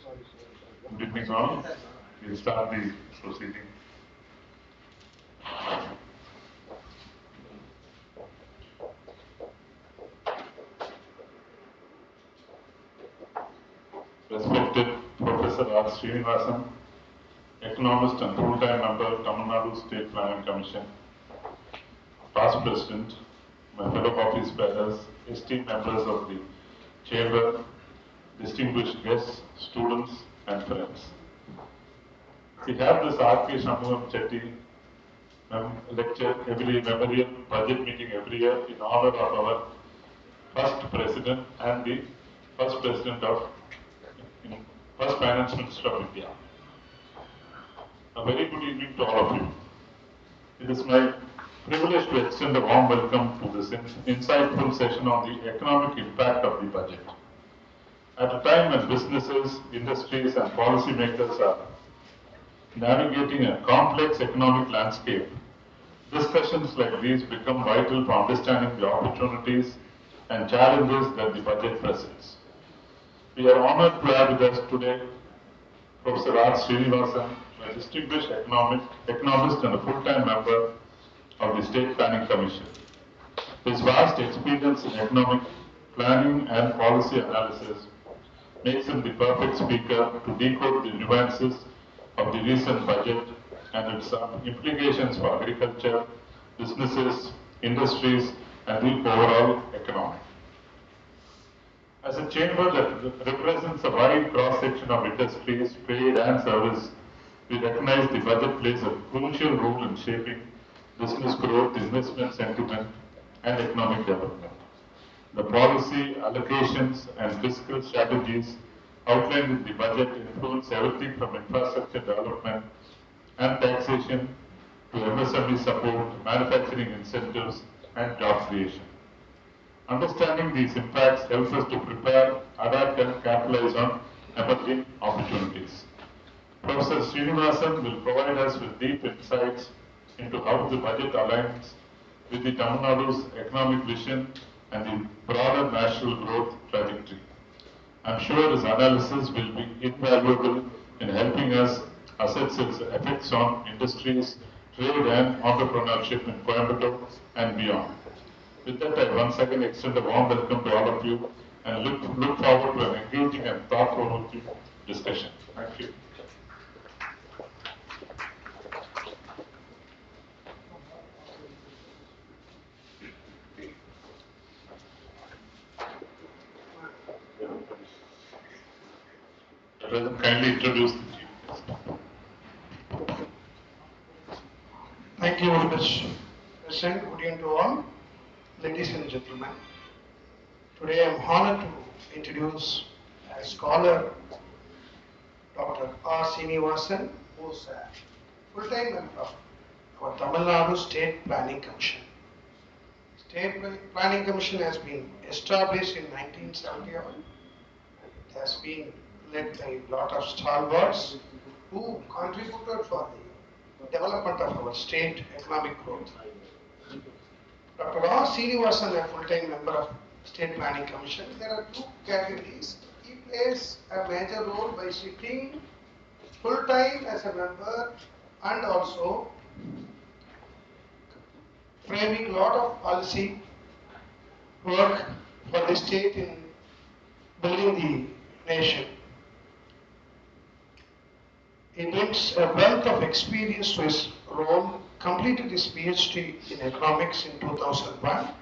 Good evening all. We'll start the proceeding. Respected Professor R. Srinivasan, Economist and full-time member, Tamil Nadu State Planning Commission, past President, my fellow office bearers, esteemed members of the Chamber, distinguished guests, students and friends. We have this R.K. Shanmukham Chetty lecture memorial budget meeting every year in honor of our first president and the first president of first finance minister of India. A very good evening to all of you. It is my privilege to extend a warm welcome to this insightful session on the economic impact of the budget. At a time when businesses, industries and policymakers are navigating a complex economic landscape, discussions like these become vital for understanding the opportunities and challenges that the budget presents. We are honored to have with us today Professor R. Srinivasan, a distinguished economist and a full-time member of the State Planning Commission. His vast experience in economic planning and policy analysis makes him the perfect speaker to decode the nuances of the recent budget and its implications for agriculture, businesses, industries, and the overall economy. As a chamber that represents a wide cross-section of industries, trade and service, we recognize the budget plays a crucial role in shaping business growth, investment sentiment, and economic development. The policy, allocations, and fiscal strategies outlined in the budget influence everything from infrastructure development and taxation to MSME support, manufacturing incentives, and job creation. Understanding these impacts helps us to prepare, adapt, and capitalize on emerging opportunities. Professor Srinivasan will provide us with deep insights into how the budget aligns with the Tamil Nadu's economic vision and the broader national growth trajectory. I'm sure his analysis will be invaluable in helping us assess its effects on industries, trade and entrepreneurship in Coimbatore and beyond. With that, I once again extend a warm welcome to all of you and look forward to an engaging and thought-provoking discussion. Thank you. Kindly introduce the chief guest. Thank you very much, President. Good evening to all, ladies and gentlemen. Today I am honored to introduce a scholar, Dr. R. Srinivasan, who is a full-time member of our Tamil Nadu State Planning Commission. State Planning Commission has been established in 1971. It has been led by a lot of stalwarts who contributed for the development of our state economic growth. Dr. R. Srinivasan, a full-time member of State Planning Commission, there are two categories. He plays a major role by sitting full-time as a member and also framing a lot of policy work for the state in building the nation. He brings a wealth of experience to his role, completed his PhD in economics in 2001,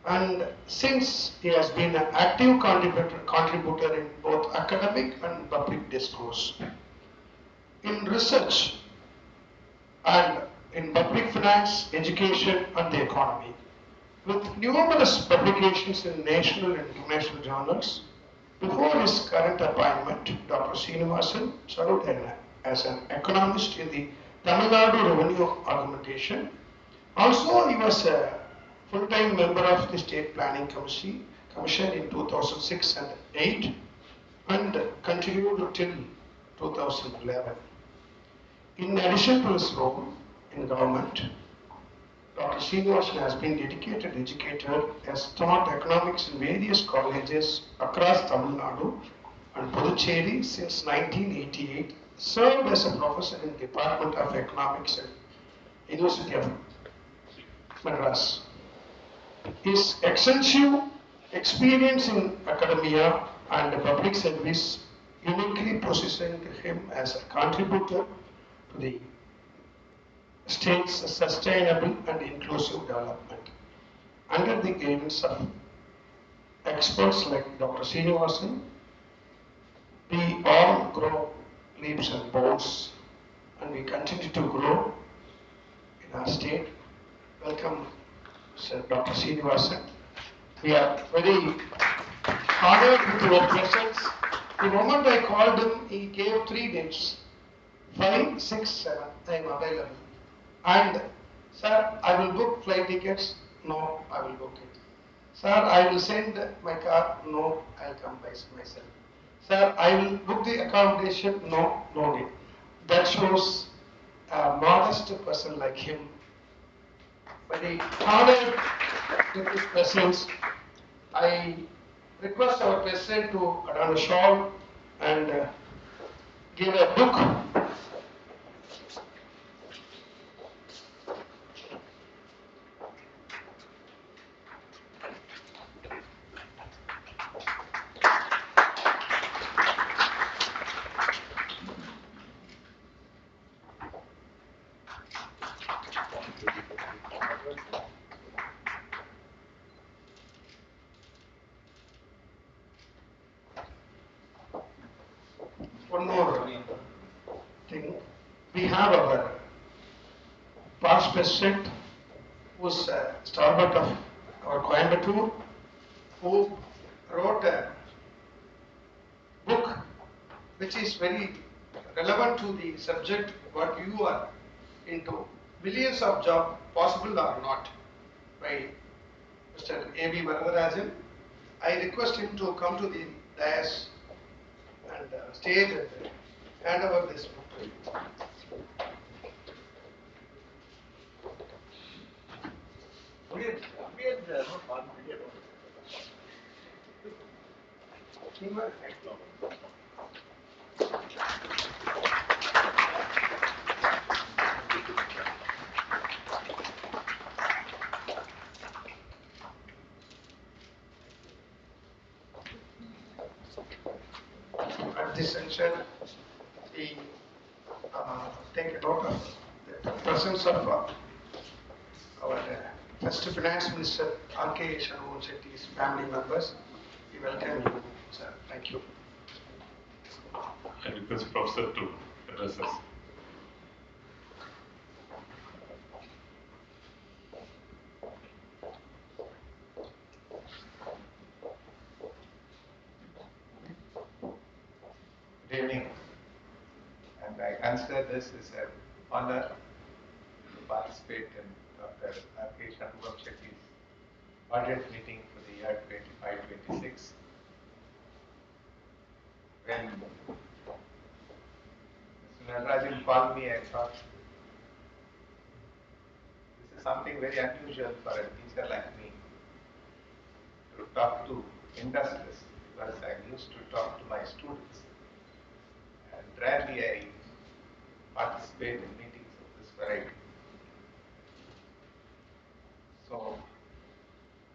and since he has been an active contributor in both academic and public discourse. In research and in public finance, education and the economy, with numerous publications in national and international journals. Before his current appointment, Dr. Srinivasan served as an economist in the Tamil Nadu Revenue Augmentation. Also, he was a full-time member of the State Planning Commission in 2006 and 8 and continued till 2011. In addition to his role in government, Dr. Srinivasan has been dedicated educator, has taught economics in various colleges across Tamil Nadu and Puducherry since 1988, served as a professor in Department of Economics at University of Madras. His extensive experience in academia and public service uniquely positioned him as a contributor to the state's sustainable and inclusive development. Under the guidance of experts like Dr. Srinivasan, we all grow leaps and bounds, and we continue to grow in our state. Welcome, Sir Dr. Srinivasan. We are very honored with your presence. The moment I called him, he gave 3 dates. 5, 6, 7, I am available. And, sir, I will book flight tickets. No, I will book it. Sir, I will send my car. No, I'll come by myself. Sir, I will book the accommodation. No, no need. That shows a modest person like him. Very honored with his presence. I request our president to adorn a shawl and give a book. One more thing. We have our past president, who's a stalwart of our Coimbatore, who wrote a book which is very relevant to the subject what you are into. Millions of jobs possible or not, by Mr. A.B. Varadarajan. I request him to come to the dais and stage and hand over this book to you. At this juncture, we take a note of the presence of our first Finance Minister, R.K. Shanmukham Chetty's family members. We welcome you, sir. Thank you. I request Professor to address us. Good evening, and I consider this as an honor to participate in Dr. R.K. Shanmukham Chetty's budget meeting for the year 25-26. When Mr. Natarajan called me, I thought this is something very unusual for a teacher like me to talk to industrialists, because I used to talk to my students. And rarely I participate in meetings of this variety. So,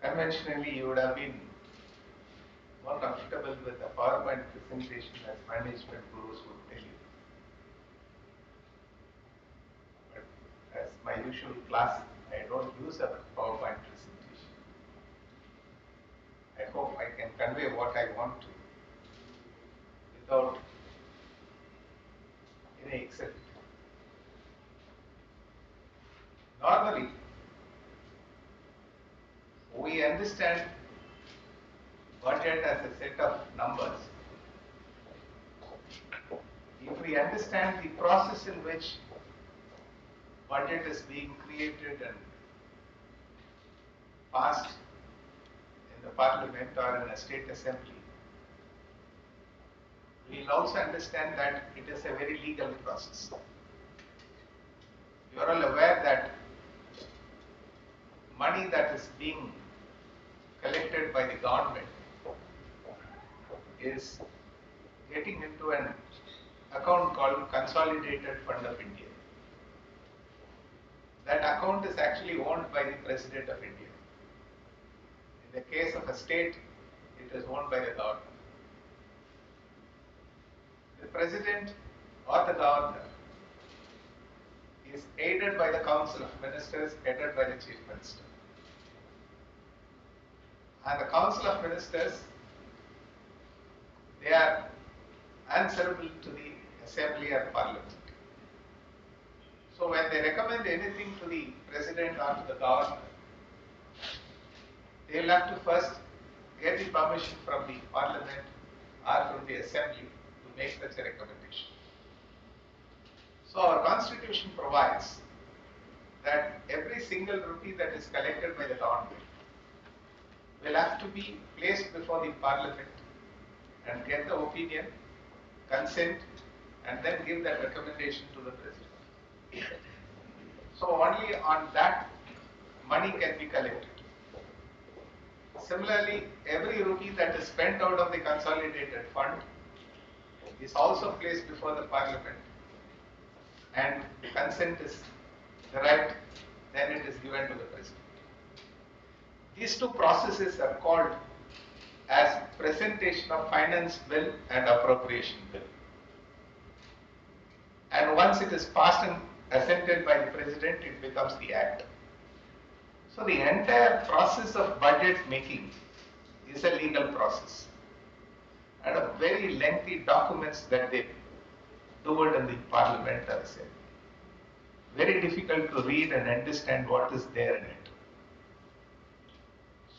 conventionally you would have been more comfortable with a PowerPoint presentation, as management gurus would tell you. But as my usual class, I don't use a PowerPoint presentation. I hope I can convey what I want to without any except. Normally, we understand budget as a set of numbers. If we understand the process in which budget is being created and passed in the parliament or in a state assembly, we will also understand that it is a very legal process. You are all aware that money that is being collected by the government is getting into an account called Consolidated Fund of India. That account is actually owned by the President of India. In the case of a state, it is owned by the government. The President or the Governor is aided by the Council of Ministers, headed by the Chief Minister. And the Council of Ministers, they are answerable to the Assembly or Parliament. So when they recommend anything to the President or to the Governor, they will have to first get the permission from the Parliament or from the Assembly to make such a recommendation. So our Constitution provides that every single rupee that is collected by the government will have to be placed before the Parliament and get the opinion, consent, and then give that recommendation to the President. So only on that money can be collected. Similarly, every rupee that is spent out of the consolidated fund is also placed before the Parliament, and consent is derived, then it is given to the President. These two processes are called as presentation of finance bill and appropriation bill. And once it is passed and assented by the President, it becomes the act. So the entire process of budget making is a legal process, and a very lengthy documents that they do it in the Parliament or Assembly. Very difficult to read and understand what is there in it.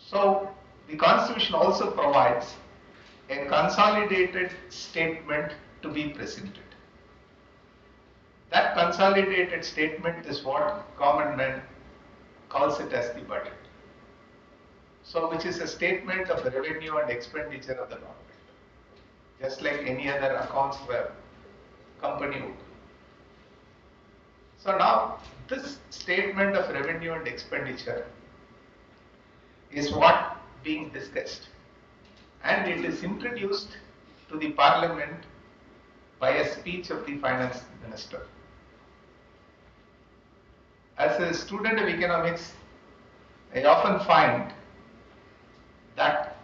So the Constitution also provides a consolidated statement to be presented. That consolidated statement is what common man calls it as the budget. So which is a statement of the revenue and expenditure of the government, just like any other accounts where company would. So now this statement of revenue and expenditure is what being discussed, and it is introduced to the Parliament by a speech of the Finance Minister. As a student of economics, I often find that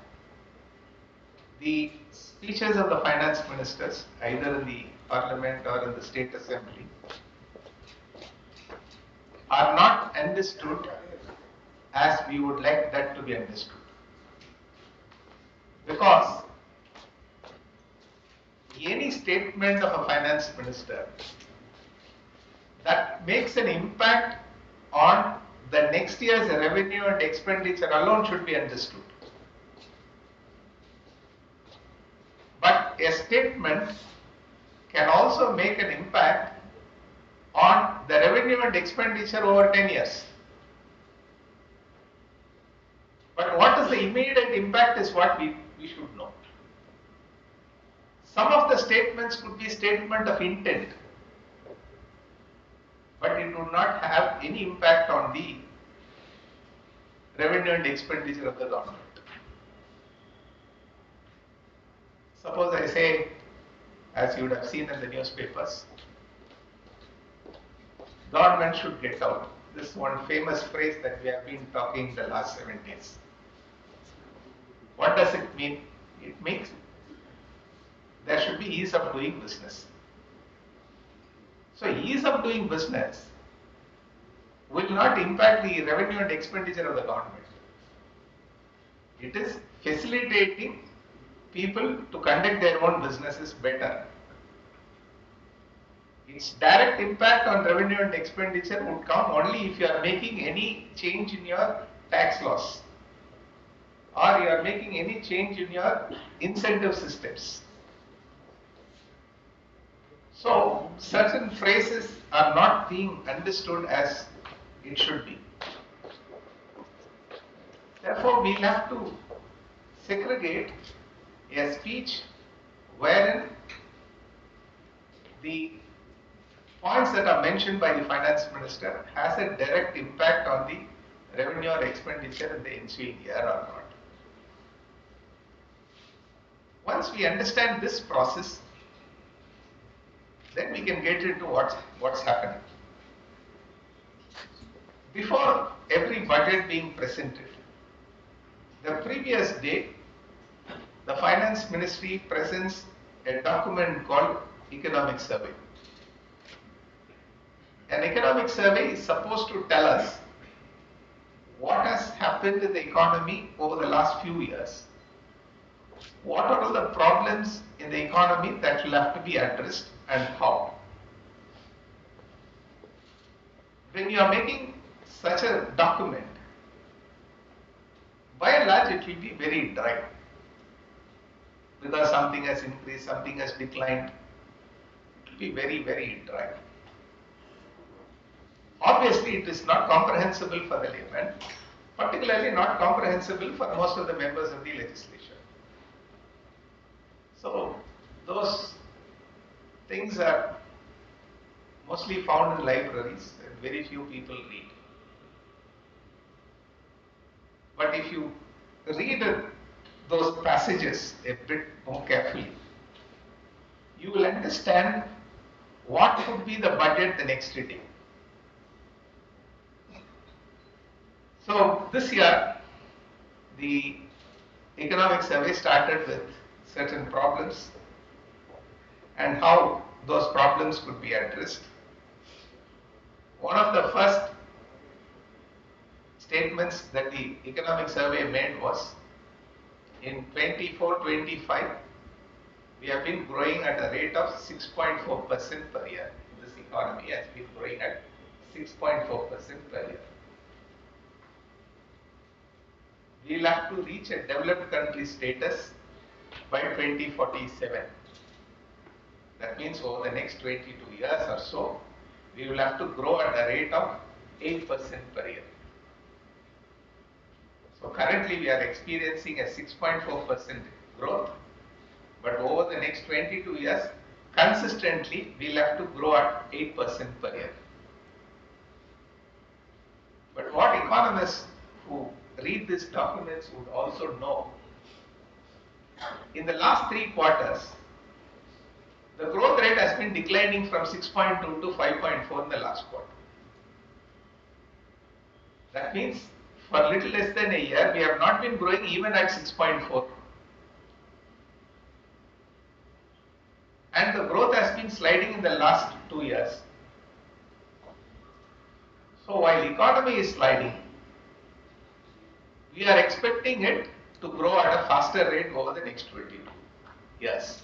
the speeches of the finance ministers, either in the Parliament or in the State Assembly, are not understood as we would like that to be understood. Because any statement of a finance minister that makes an impact on the next year's revenue and expenditure alone should be understood. But a statement can also make an impact on the revenue and expenditure over 10 years. But what is the immediate impact is what we should know. Some of the statements could be statement of intent, but it would not have any impact on the revenue and expenditure of the government. Suppose I say, as you would have seen in the newspapers, government should get out. This is one famous phrase that we have been talking the last 7 days. What does it mean? It means there should be ease of doing business. So ease of doing business will not impact the revenue and expenditure of the government. It is facilitating people to conduct their own businesses better. Its direct impact on revenue and expenditure would come only if you are making any change in your tax laws, or you are making any change in your incentive systems. So certain phrases are not being understood as it should be. Therefore, we have to segregate a speech wherein the points that are mentioned by the finance minister has a direct impact on the revenue or expenditure in the ensuing year or not. once we understand this process, then we can get into what's happening. Before every budget being presented, the previous day, the Finance Ministry presents a document called Economic Survey. An economic survey is supposed to tell us what has happened in the economy over the last few years. What are all the problems in the economy that will have to be addressed and how? When you are making such a document, by and large it will be very dry. Because something has increased, something has declined, it will be very, very dry. Obviously, it is not comprehensible for the layman, particularly not comprehensible for most of the members of the legislature. So, those things are mostly found in libraries and very few people read. But if you read those passages a bit more carefully, you will understand what could be the budget the next day. So this year, the economic survey started with certain problems and how those problems could be addressed. One of the first statements that the economic survey made was, in 24-25, we have been growing at a rate of 6.4% per year. This economy has been growing at 6.4% per year. We will have to reach a developed country status by 2047. That means over the next 22 years or so, we will have to grow at a rate of 8% per year. So currently we are experiencing a 6.4% growth, but over the next 22 years, consistently we will have to grow at 8% per year. But what economists who read these documents would also know, in the last 3 quarters, the growth rate has been declining from 6.2 to 5.4 in the last quarter. That means for little less than a year, we have not been growing even at 6.4. And the growth has been sliding in the last 2 years. So while the economy is sliding, we are expecting it to grow at a faster rate over the next 22 years.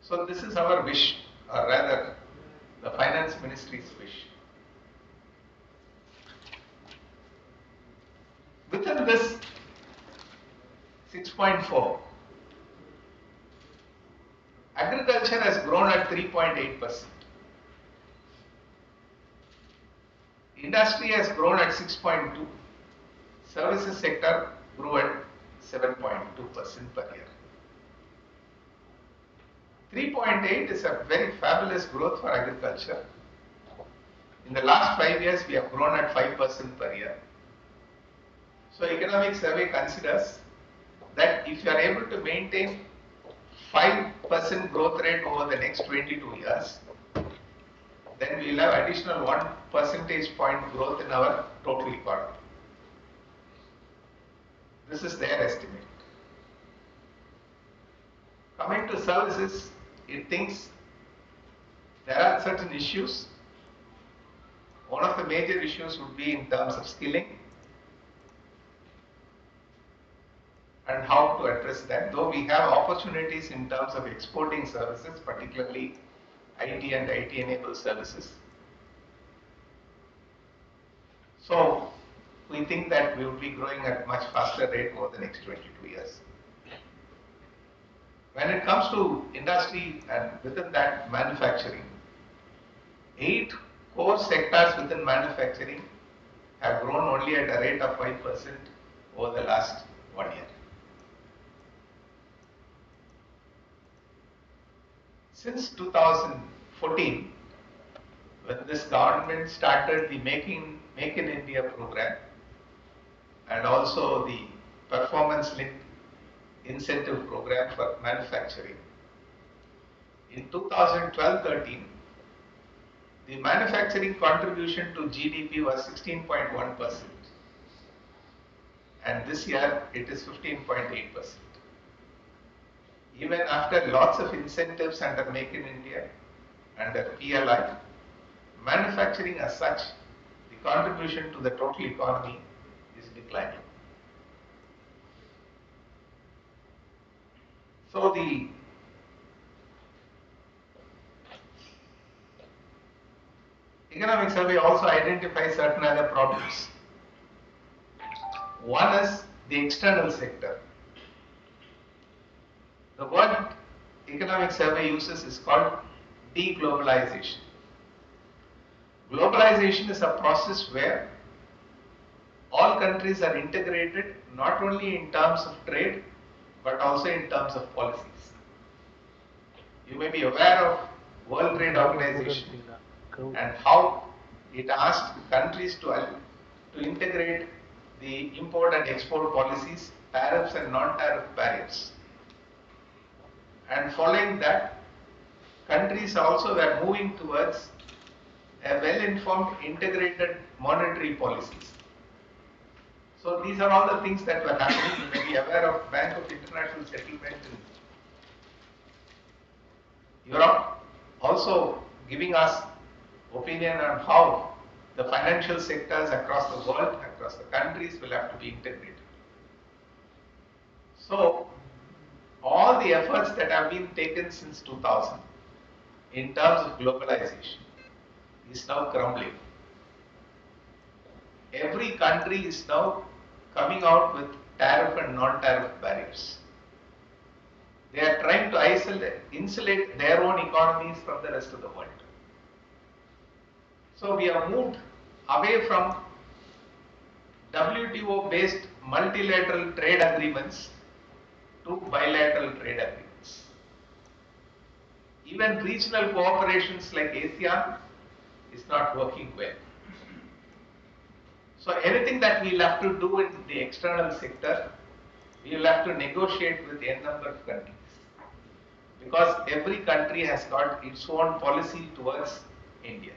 So this is our wish, or rather the Finance Ministry's wish. Within this 6.4, agriculture has grown at 3.8%. Industry has grown at 6.2%. Services sector grew at 7.2% per year. 3.8 is a very fabulous growth for agriculture. In the last 5 years, we have grown at 5% per year. So economic survey considers that if you are able to maintain 5% growth rate over the next 22 years, then we will have additional 1 percentage point growth in our total economy. This is their estimate. Coming to services, it thinks there are certain issues. One of the major issues would be in terms of skilling and how to address that, though we have opportunities in terms of exporting services, particularly IT and IT-enabled services. So we think that we will be growing at much faster rate over the next 22 years. When it comes to industry and within that manufacturing, 8 core sectors within manufacturing have grown only at a rate of 5% over the last 1 year. Since 2014, when this government started the Make in India program and also the performance linked incentive program for manufacturing. In 2012-13, the manufacturing contribution to GDP was 16.1%, and this year it is 15.8%. Even after lots of incentives under Make in India, under PLI, manufacturing as such, the contribution to the total economy is declining. So the economic survey also identifies certain other problems. One is the external sector. The word economic survey uses is called deglobalization. Globalization is a process where all countries are integrated not only in terms of trade but also in terms of policies. You may be aware of World Trade Organization and how it asked countries to integrate the import and export policies, tariffs and non-tariff barriers. And following that, countries also were moving towards a well-informed integrated monetary policies. So these are all the things that were happening. You may be aware of Bank of International Settlement in Europe, also giving us opinion on how the financial sectors across the world, across the countries will have to be integrated. So all the efforts that have been taken since 2000 in terms of globalization is now crumbling. Every country is now coming out with tariff and non-tariff barriers. They are trying to insulate their own economies from the rest of the world. So we have moved away from WTO-based multilateral trade agreements to bilateral trade agreements. Even regional cooperations like ASEAN is not working well. So anything that we will have to do in the external sector, we will have to negotiate with n number of countries. Because every country has got its own policy towards India.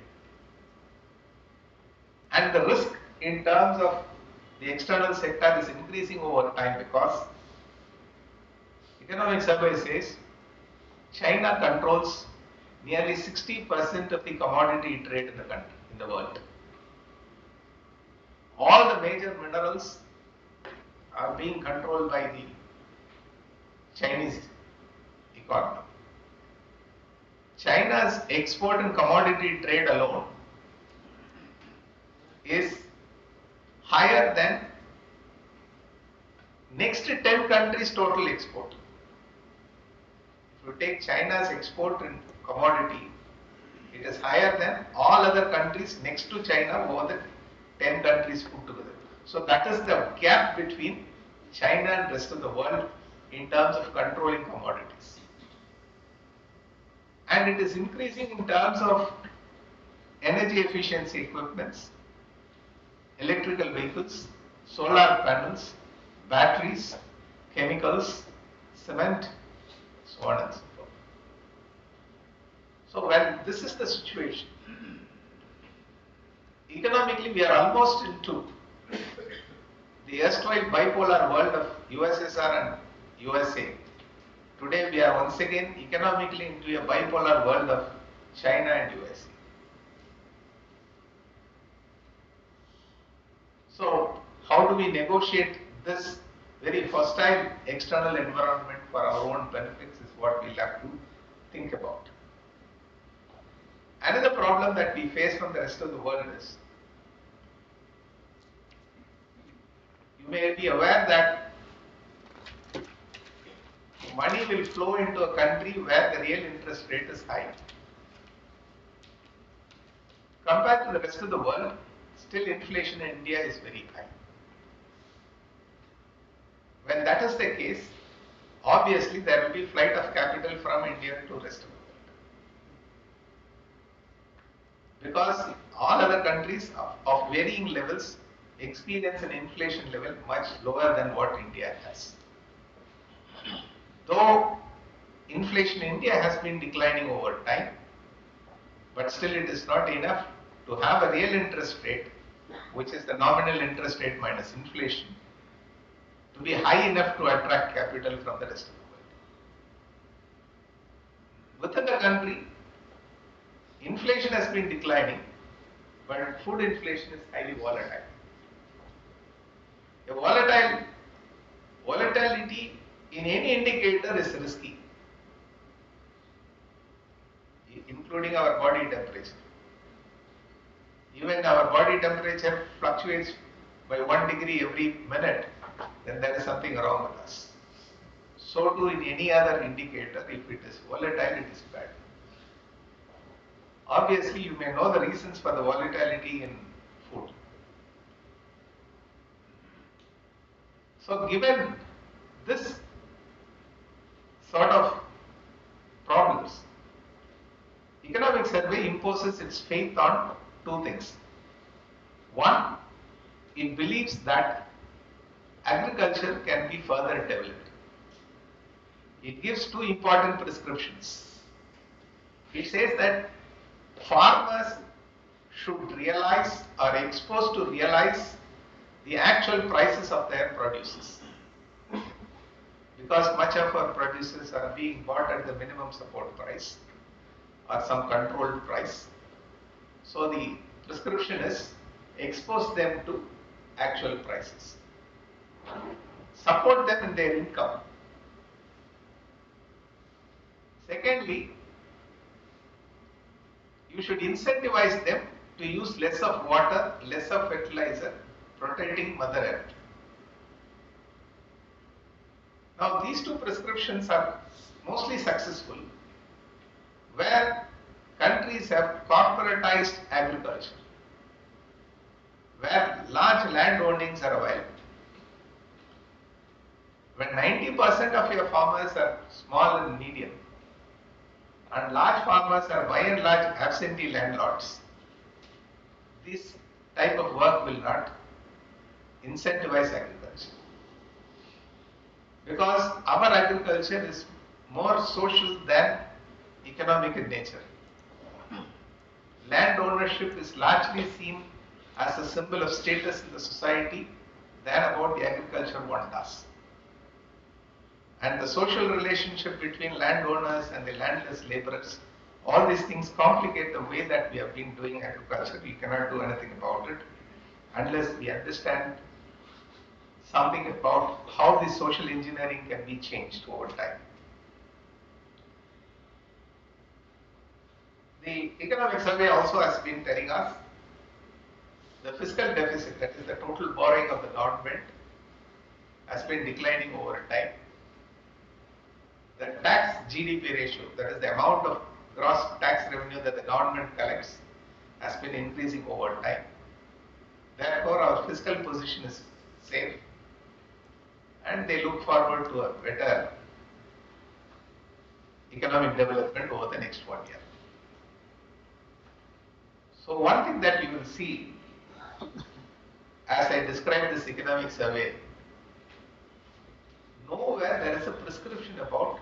And the risk in terms of the external sector is increasing over time because economic survey says China controls nearly 60% of the commodity trade in the country, in the world. All the major minerals are being controlled by the Chinese economy. China's export and commodity trade alone is higher than next 10 countries' total export. If you take China's export in commodity, it is higher than all other countries next to China, more than 10 countries put together. So that is the gap between China and rest of the world in terms of controlling commodities. And it is increasing in terms of energy efficiency equipments, electrical vehicles, solar panels, batteries, chemicals, cement, so on and so forth. So when this is the situation, economically we are almost into the erstwhile bipolar world of USSR and USA. Today we are once again economically into a bipolar world of China and USA. So how do we negotiate this very hostile external environment for our own benefits is what we'll have to think about. Another problem that we face from the rest of the world is, you may be aware that money will flow into a country where the real interest rate is high. Compared to the rest of the world, still inflation in India is very high. When that is the case, obviously there will be flight of capital from India to rest of the world. Because all other countries of varying levels experience an inflation level much lower than what India has. though inflation in India has been declining over time, but still it is not enough to have a real interest rate, which is the nominal interest rate minus inflation, to be high enough to attract capital from the rest of the world. Within the country, inflation has been declining, but food inflation is highly volatile. A volatility in any indicator is risky, including our body temperature. Even our body temperature fluctuates by 1 degree every minute, then there is something wrong with us. So too in any other indicator, if it is volatile, it is bad. Obviously, you may know the reasons for the volatility in food. So given this sort of problems, Economic Survey imposes its faith on two things. One, it believes that agriculture can be further developed. It gives two important prescriptions. It says that farmers should realize or are exposed to realize the actual prices of their produces. Because much of our produces are being bought at the minimum support price or some controlled price. So the prescription is expose them to actual prices. Support them in their income. Secondly, you should incentivize them to use less of water, less of fertilizer, protecting Mother Earth. Now these two prescriptions are mostly successful where countries have corporatized agriculture, where large land ownings are available. When 90% of your farmers are small and medium, and large farmers are by and large absentee landlords, this type of work will not incentivize agriculture. Because our agriculture is more social than economic in nature. Land ownership is largely seen as a symbol of status in the society than about the agriculture one does. And the social relationship between landowners and the landless laborers, all these things complicate the way that we have been doing agriculture. We cannot do anything about it unless we understand something about how this social engineering can be changed over time. The Economic Survey also has been telling us the fiscal deficit, that is the total borrowing of the government, has been declining over time. The tax GDP ratio, that is the amount of gross tax revenue that the government collects, has been increasing over time. Therefore, our fiscal position is safe and they look forward to a better economic development over the next 1 year. So one thing that you will see as I describe this economic survey, nowhere there is a prescription about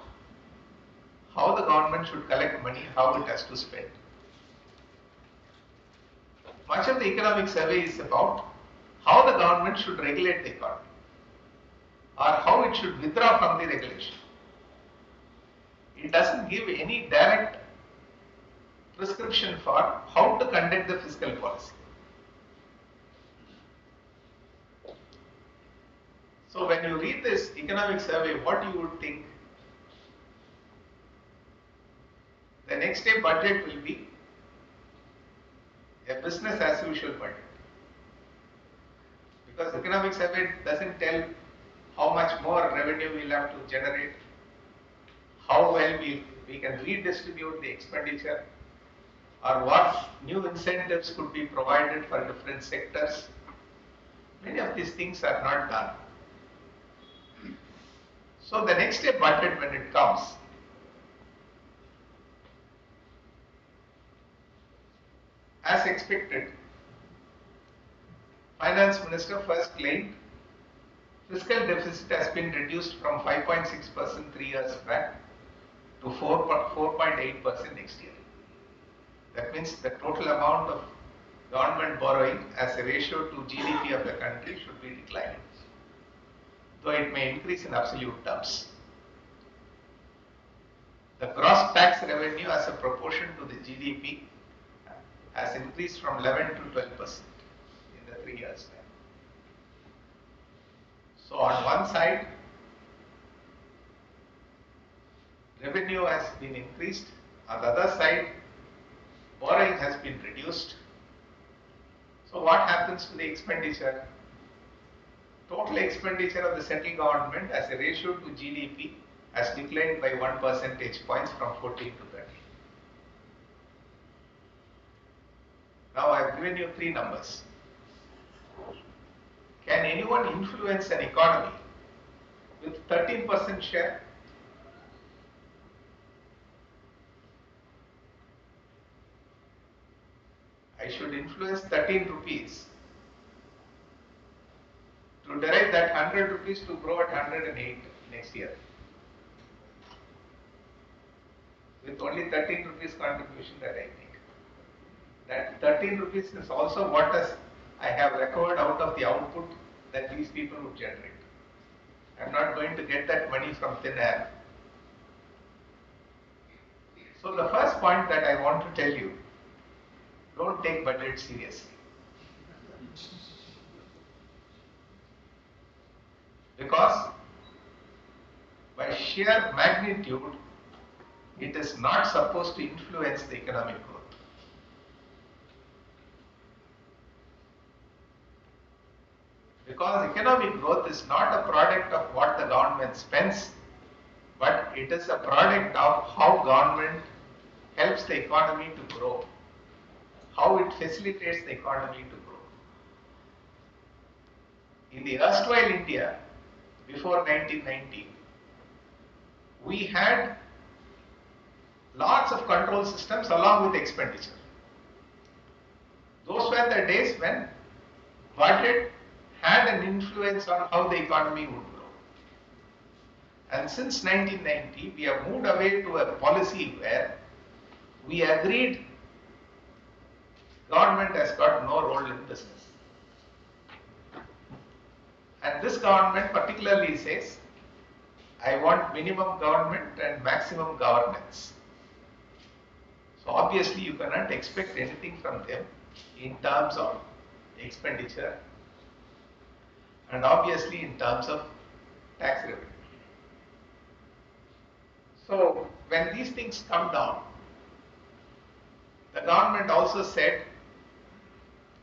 how the government should collect money, how it has to spend. Much of the economic survey is about how the government should regulate the economy or how it should withdraw from the regulation. It doesn't give any direct prescription for how to conduct the fiscal policy. So when you read this economic survey, what you would think? The next day budget will be a business as usual budget. Because economic survey doesn't tell how much more revenue we'll have to generate, how well we can redistribute the expenditure, or what new incentives could be provided for different sectors. Many of these things are not done. So the next day budget, when it comes, as expected, Finance Minister first claimed Fiscal deficit has been reduced from 5.6% 3 years back to 4.8% next year. That means the total amount of government borrowing as a ratio to GDP of the country should be declining, though it may increase in absolute terms. The gross tax revenue as a proportion to the GDP has increased from 11 to 12% in the 3 years time. So on one side, revenue has been increased. On the other side, borrowing has been reduced. So what happens to the expenditure? Total expenditure of the central government as a ratio to GDP has declined by 1 percentage points from 14 to 30. Now I have given you 3 numbers. Can anyone influence an economy with 13% share? I should influence 13 rupees to derive that 100 rupees to grow at 108 next year. With only 13 rupees contribution that I make. That 13 rupees is also what I have recovered out of the output that these people would generate. I am not going to get that money from thin air. So the first point that I want to tell you, don't take budget seriously. Because by sheer magnitude, it is not supposed to influence the economic growth. Because economic growth is not a product of what the government spends, but it is a product of how government helps the economy to grow, how it facilitates the economy to grow. In the erstwhile India, before 1990, we had lots of control systems along with expenditure. Those were the days when budget had an influence on how the economy would grow. And since 1990, we have moved away to a policy where we agreed government has got no role in business. And this government particularly says, I want minimum government and maximum governance. So obviously you cannot expect anything from them in terms of expenditure and obviously in terms of tax revenue. So when these things come down, the government also said,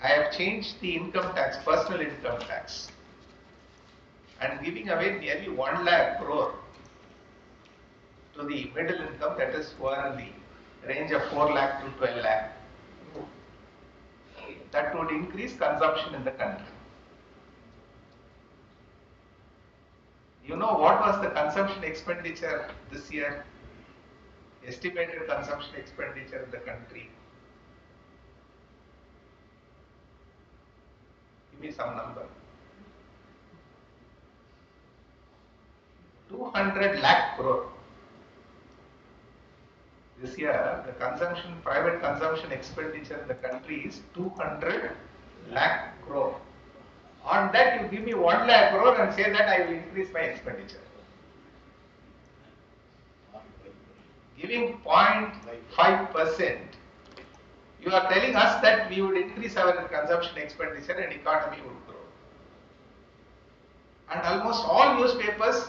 I have changed the income tax, personal income tax, and giving away nearly 1 lakh crore to the middle income, that is who are in the range of 4 lakh to 12 lakh. That would increase consumption in the country. You know what was the consumption expenditure this year? Estimated consumption expenditure in the country. Give me some number. 200 lakh crore. This year, the consumption, private consumption expenditure in the country is 200 lakh crore. On that, you give me 1 lakh crore and say that I will increase my expenditure. Giving 0.5%, you are telling us that we would increase our consumption expenditure and economy would grow. And almost all newspapers,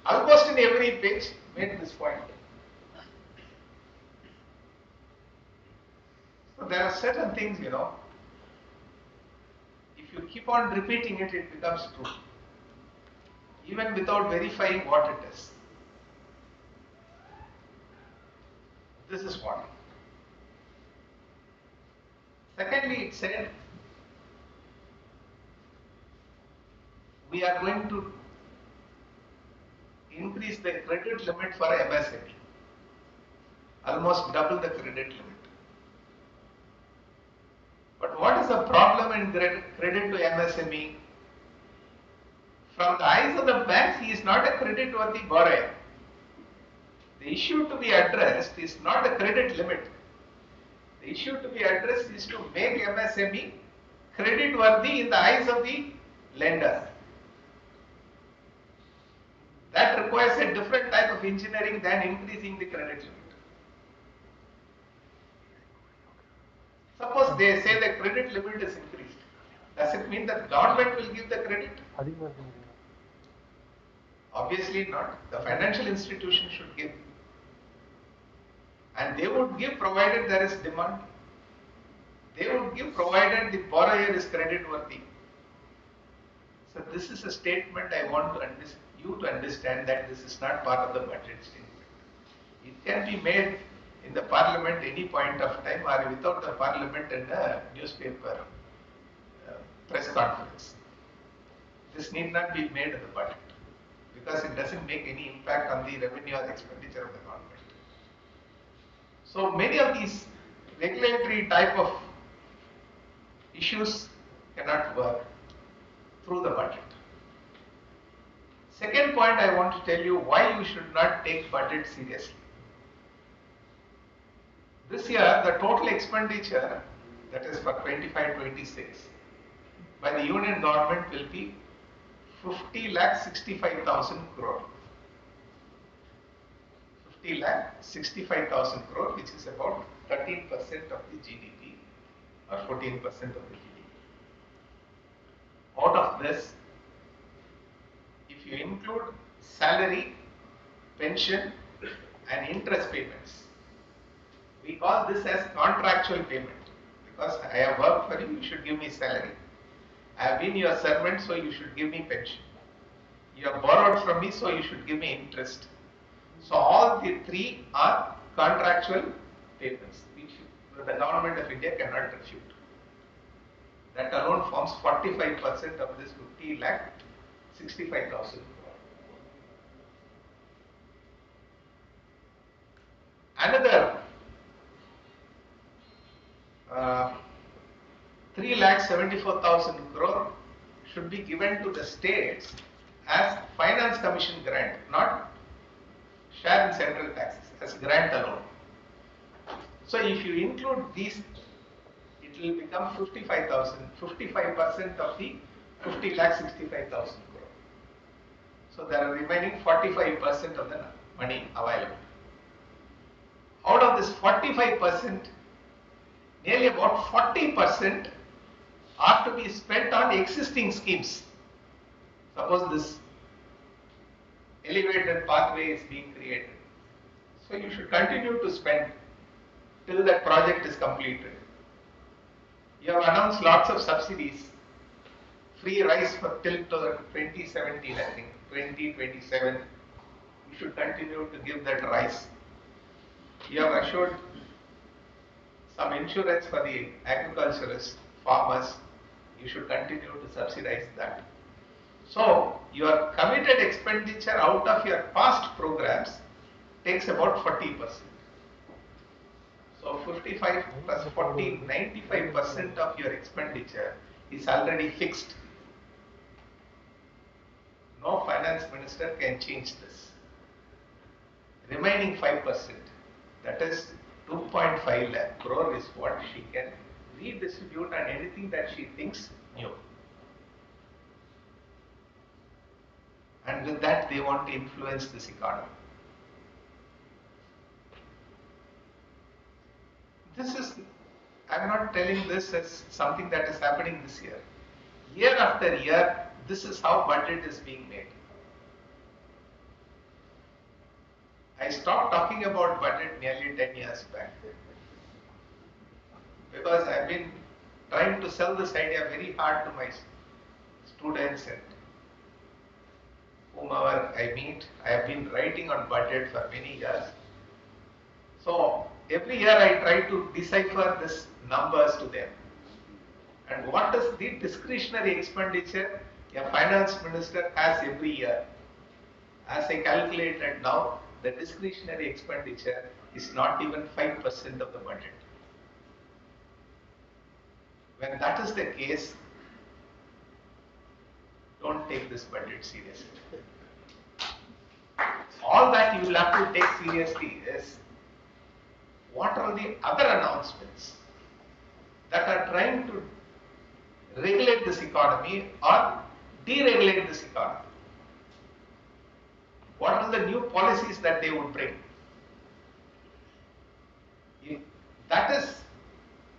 almost in every page, made this point. So there are certain things, if you keep on repeating it, it becomes true, even without verifying what it is. This is one. Secondly, it said, we are going to increase the credit limit for MSME, almost double the credit limit. But what is the problem in credit to MSME? From the eyes of the banks, he is not a credit-worthy borrower. The issue to be addressed is not the credit limit. The issue to be addressed is to make MSME credit-worthy in the eyes of the lenders. That requires a different type of engineering than increasing the credit limit. Suppose they say the credit limit is increased. Does it mean that government will give the credit? Obviously not. The financial institution should give. And they would give provided there is demand. They would give provided the borrower is credit worthy. So this is a statement I want you to understand that this is not part of the budget statement. It can be made in the parliament any point of time or without the parliament in a newspaper press conference. This need not be made in the budget because it doesn't make any impact on the revenue or expenditure of the government. So many of these regulatory type of issues cannot work through the budget. Second point, I want to tell you why you should not take budget seriously. This year, the total expenditure, that is for 25-26, by the union government will be 50,65,000 crore. 50,65,000 crore, which is about 13% of the GDP or 14% of the GDP. Out of this, if you include salary, pension and interest payments, we call this as contractual payment because I have worked for you, you should give me salary. I have been your servant, so you should give me pension. You have borrowed from me, so you should give me interest. So all the three are contractual payments, which the government of India cannot refute. That alone forms 45% of this 50,65,000 crore. Another 3,74,000 crore should be given to the states as finance commission grant, not share in central taxes, as grant alone. So if you include these, it will become 55% of the 50,65,000 crore. So there are remaining 45% of the money available. Out of this 45%, nearly about 40% are to be spent on existing schemes. Suppose this elevated pathway is being created. So you should continue to spend till that project is completed. You have announced lots of subsidies, free rice for till 2017, I think, 2027. You should continue to give that rice. You have assured some insurance for the agriculturists, farmers. You should continue to subsidize that. So your committed expenditure out of your past programs takes about 40%. So 55 plus 40, 95% of your expenditure is already fixed. No finance minister can change this. Remaining 5%, that is 2.5 lakh crore is what she can redistribute on anything that she thinks new. And with that, they want to influence this economy. I'm not telling this as something that is happening this year. Year after year, this is how budget is being made. I stopped talking about budget nearly 10 years back because I've been trying to sell this idea very hard to my students and whomever I meet. I have been writing on budget for many years. So every year I try to decipher these numbers to them. And what is the discretionary expenditure a finance minister has every year? As I calculated now, the discretionary expenditure is not even 5% of the budget. When that is the case, don't take this budget seriously. All that you will have to take seriously is what are the other announcements that are trying to regulate this economy or deregulate this economy. What are the new policies that they would bring? If that is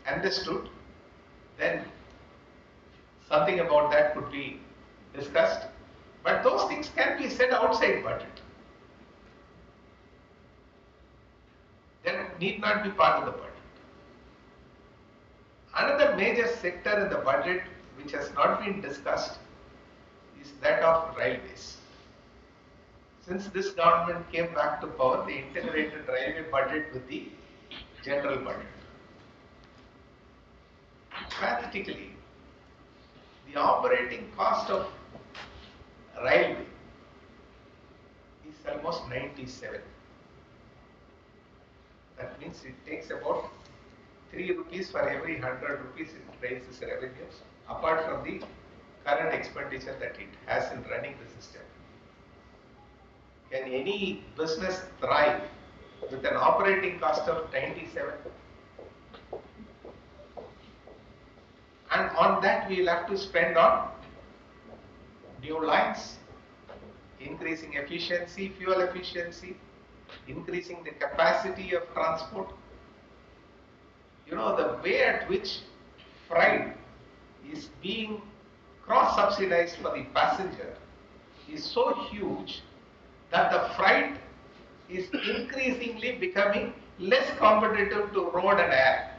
understood, then something about that could be discussed. But those things can be said outside budget. They need not be part of the budget. Another major sector in the budget which has not been discussed is that of railways. Since this government came back to power, they integrated railway budget with the general budget. Practically, the operating cost of railway is almost 97. That means it takes about 3 rupees for every 100 rupees it raises revenues, apart from the current expenditure that it has in running the system. Can any business thrive with an operating cost of 97? And on that we will have to spend on new lines, increasing efficiency, fuel efficiency, increasing the capacity of transport. You know, the way at which freight is being cross-subsidized for the passenger is so huge that the freight is increasingly becoming less competitive to road and air.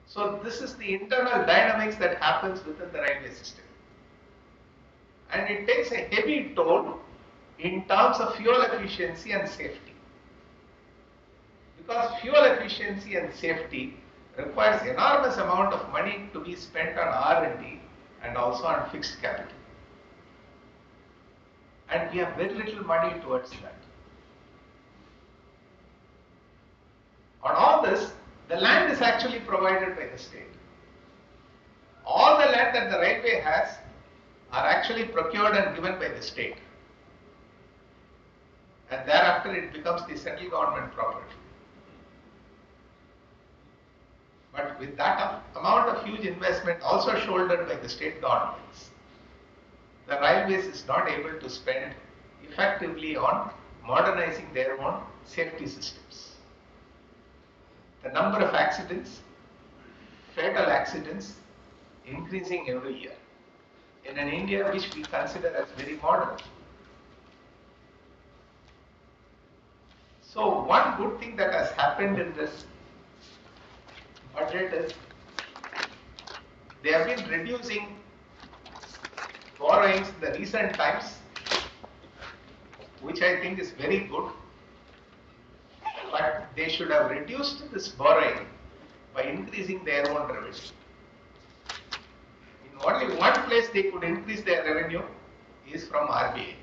So this is the internal dynamics that happens within the railway system. And it takes a heavy toll in terms of fuel efficiency and safety. Because fuel efficiency and safety requires enormous amount of money to be spent on R&D and also on fixed capital. And we have very little money towards that. On all this, the land is actually provided by the state. All the land that the railway has are actually procured and given by the state. And thereafter it becomes the central government property. But with that amount of huge investment also shouldered by the state governments, the railways is not able to spend effectively on modernizing their own safety systems. The number of accidents, fatal accidents, increasing every year in an India which we consider as very modern. So one good thing that has happened in this budget is they have been reducing borrowings in the recent times, which I think is very good. But they should have reduced this borrowing by increasing their own revenue. In only one place they could increase their revenue is from RBI.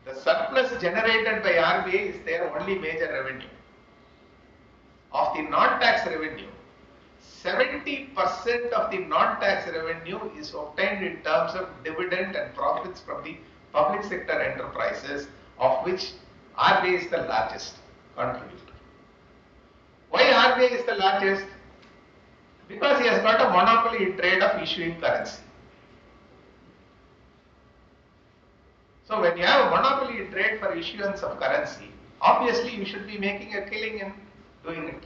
The surplus generated by RBI is their only major revenue. Of the non-tax revenue, 70% of the non-tax revenue is obtained in terms of dividend and profits from the public sector enterprises, of which RBI is the largest contributor. Why RBI is the largest? Because he has got a monopoly in trade of issuing currency. So when you have a monopoly in trade for issuance of currency, obviously you should be making a killing in doing it.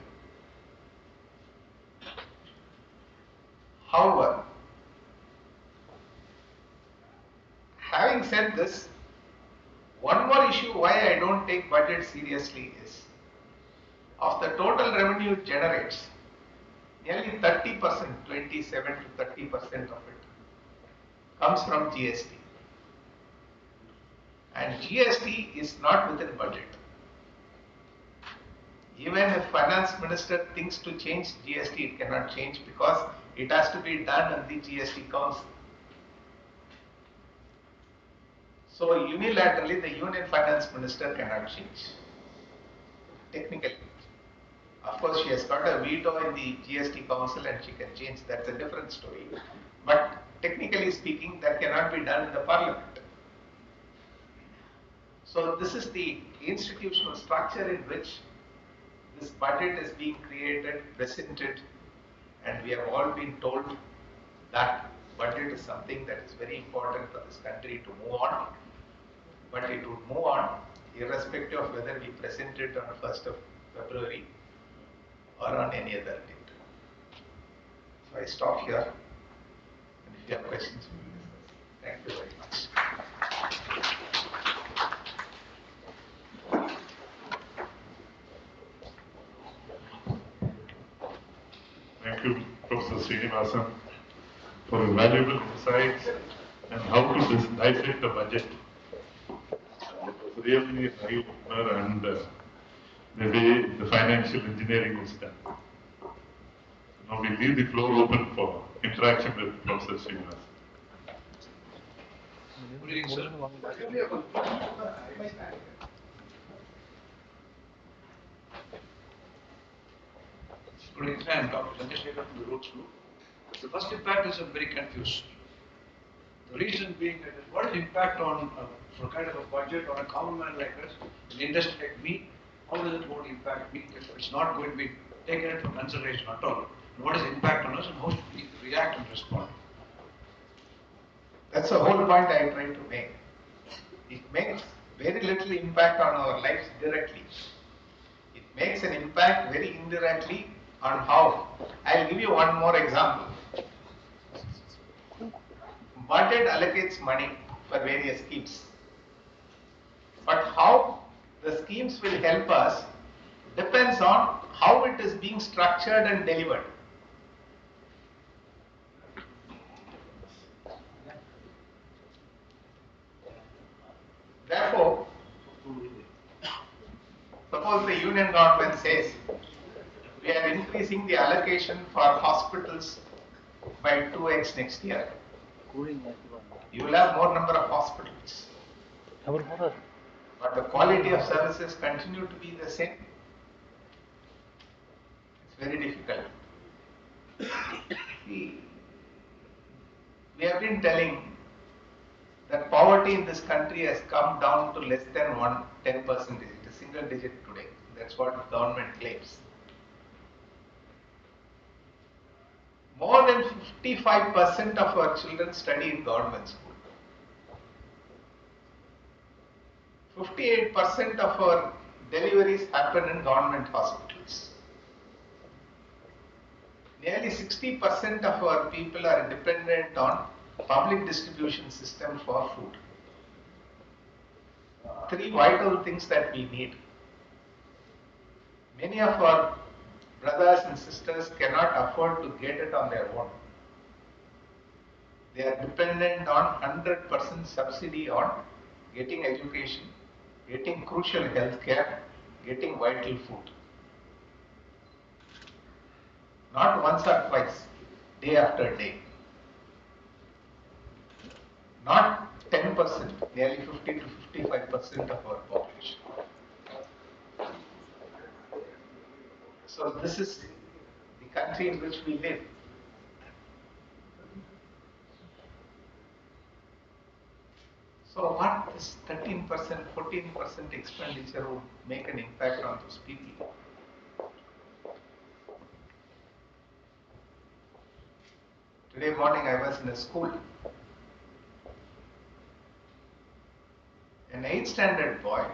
However, having said this, one more issue why I don't take budget seriously is, of the total revenue it generates, nearly 30%, 27 to 30% of it comes from GST. And GST is not within budget. Even if finance minister thinks to change GST, it cannot change because it has to be done at the GST council. So unilaterally the union finance minister cannot change, technically. Of course, she has got a veto in the GST Council and she can change. That's a different story. But technically speaking, that cannot be done in the Parliament. So this is the institutional structure in which this budget is being created, presented, and we have all been told that budget is something that is very important for this country to move on. But it would move on irrespective of whether we present it on 1st of February or on any other date. So I stop here. And if you have questions, we will discuss. Thank you very much. Thank you, Professor Srinivasan, for your valuable insights and how to dissect the budget. It was really an eye-opener and the way the financial engineering was done. Now we leave the floor open for interaction with Professor Srinivasan. Good evening, sir. Good evening, I am Dr. Chandrasekhar from the Roots Group. The first impact is I'm very confused. The reason being that what is the impact on, for kind of a budget on a common man like us, an industry like me, how does it going to impact me if it's not going to be taken into consideration at all? And what is the impact on us and how should we react and respond? That's the whole point I am trying to make. It makes very little impact on our lives directly. It makes an impact very indirectly on how. I'll give you one more example. Budget allocates money for various schemes. But how the schemes will help us depends on how it is being structured and delivered. Therefore, suppose the union government says we are increasing the allocation for hospitals by 2x next year. You will have more number of hospitals. But the quality of services continue to be the same. It's very difficult. See, we have been telling that poverty in this country has come down to less than 10%, a single digit today. That's what the government claims. More than 55% of our children study in government school. 58% of our deliveries happen in government hospitals. Nearly 60% of our people are dependent on public distribution system for food. Three vital things that we need. Many of our brothers and sisters cannot afford to get it on their own. They are dependent on 100% subsidy on getting education, getting crucial health care, getting vital food. Not once or twice, day after day. Not 10%, nearly 50 to 55% of our population. So this is the country in which we live. So what this 13%, 14% expenditure would make an impact on those people? Today morning I was in a school. An 8th standard boy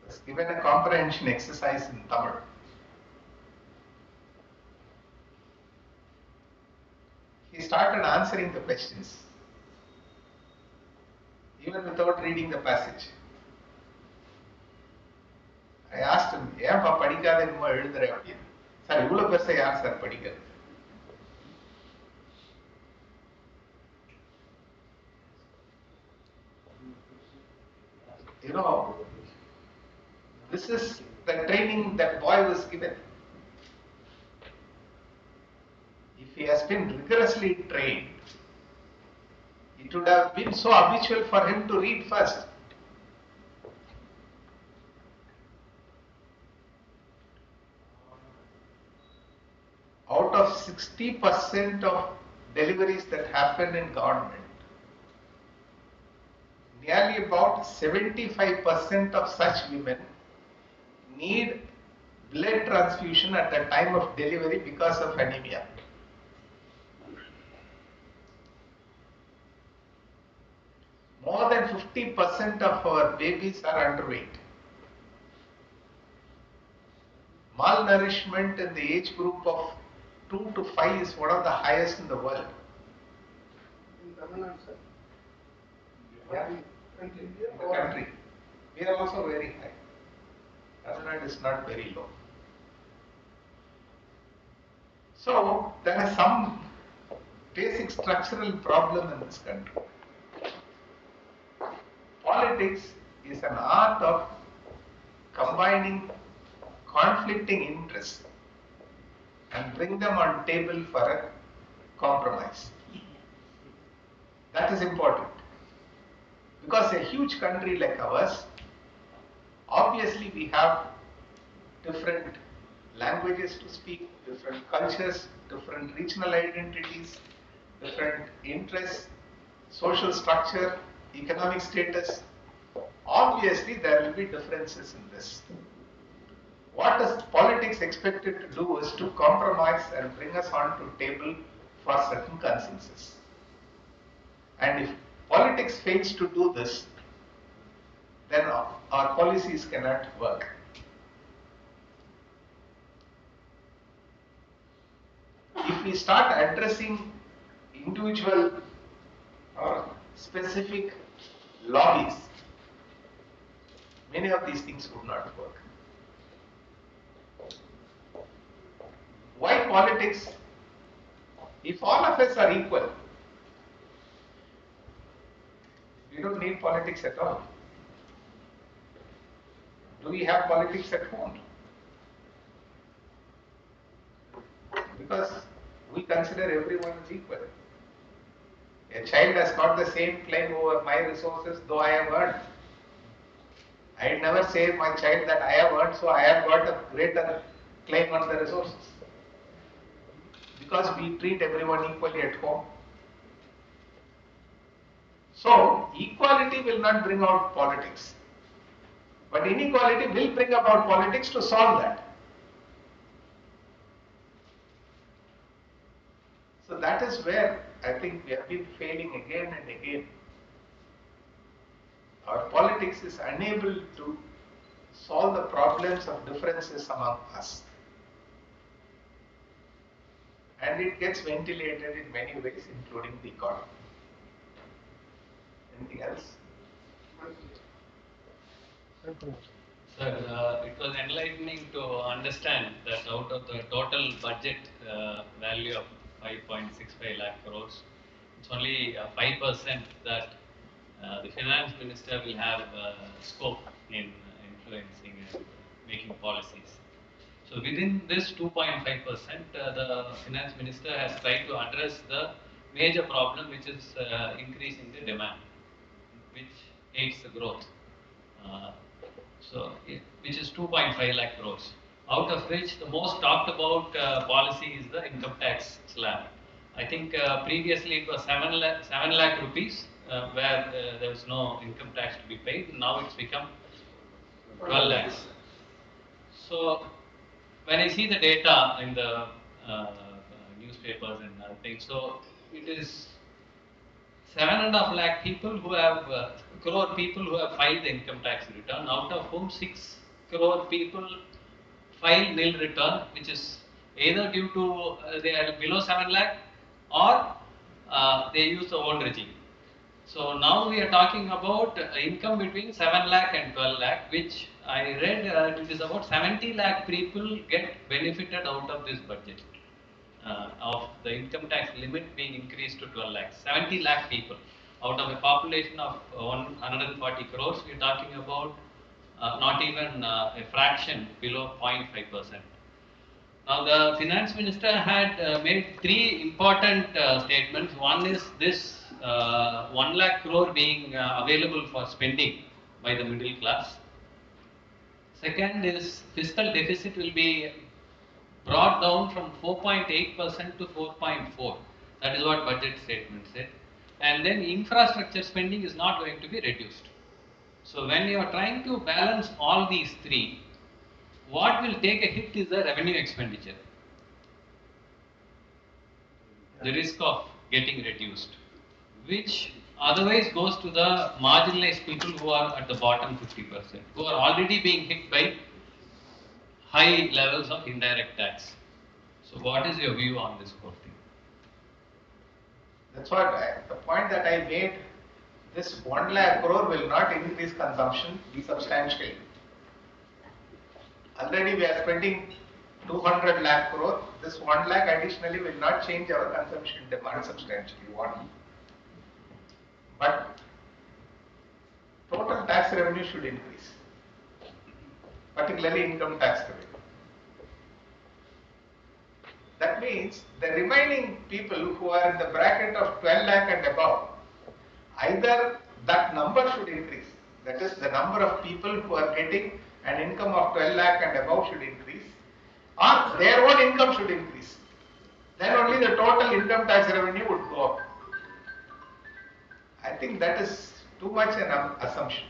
was given a comprehension exercise in Tamil. He started answering the questions, even without reading the passage. I asked him, "ஏன்பா படிக்காத என்னமோ எழுதுற அப்படின்னு." "Sir இவ்வளவு பெருசா யார் sir படிக்கிறது?" You know, this is the training that boy was given. If he has been rigorously trained, it would have been so habitual for him to read first. of 60% of deliveries that happen in government, nearly about 75% of such women need blood transfusion at the time of delivery because of anemia. More than 50% of our babies are underweight. Malnourishment in the age group of 2 to 5 is one of the highest in the world. In Tamil Nadu, sir. Yeah. In India, In the country. We are also very high. Tamil Nadu is not very low. So there is some basic structural problem in this country. Politics is an art of combining conflicting interests and bring them on table for a compromise. That is important. Because a huge country like ours, obviously we have different languages to speak, different cultures, different regional identities, different interests, social structure, economic status. Obviously there will be differences in this. What is politics expected to do is to compromise and bring us on to table for certain consensus. And if politics fails to do this, then our policies cannot work. If we start addressing individual or specific lobbies, many of these things would not work. Why politics? If all of us are equal, we don't need politics at all. Do we have politics at home? Because we consider everyone as equal. A child has got the same claim over my resources, though I have earned. I never say my child that I have earned, so I have got a greater claim on the resources. Because we treat everyone equally at home. So, equality will not bring out politics. But inequality will bring about politics to solve that. So that is where I think we have been failing again and again. Our politics is unable to solve the problems of differences among us. And it gets ventilated in many ways, including the economy. Anything else? Sir, it was enlightening to understand that out of the total budget value of 5.65 lakh crores, it's only 5% that the finance minister will have scope in influencing and making policies. So within this 2.5%, the finance minister has tried to address the major problem, which is increasing the demand, which aids the growth. Which is 2.5 lakh crores, out of which the most talked about policy is the income tax slab. I think previously it was 7 lakh rupees, where there was no income tax to be paid. Now it's become 12 lakhs. So when I see the data in the newspapers and other things, so it is 7.5 lakh people who have crore people who have filed the income tax return, out of whom 6 crore people file nil return, which is either due to they are below 7 lakh or they use the old regime. So now we are talking about income between 7 lakh and 12 lakh, which I read it is about 70 lakh people get benefited out of this budget. Of the income tax limit being increased to 12 lakhs. 70 lakh people out of a population of 140 crores, we are talking about not even a fraction below 0.5%. Now the finance minister had made 3 important statements. One is this 1 lakh crore being available for spending by the middle class. Second is fiscal deficit will be brought down from 4.8% to 4.4. That is what budget statement said. And then infrastructure spending is not going to be reduced. So when you are trying to balance all these three, what will take a hit is the revenue expenditure. The risk of getting reduced, which otherwise goes to the marginalized people who are at the bottom 50%, who are already being hit by high levels of indirect tax. So what is your view on this whole thing? That's what the point that I made, this 1 lakh crore will not increase consumption substantially. Already we are spending 200 lakh crore, this 1 lakh additionally will not change our consumption demand substantially, one. But total tax revenue should increase, particularly income tax revenue. That means the remaining people who are in the bracket of 12 lakh and above, either that number should increase, that is the number of people who are getting an income of 12 lakh and above should increase, or their own income should increase. Then only the total income tax revenue would go up. I think that is too much an assumption,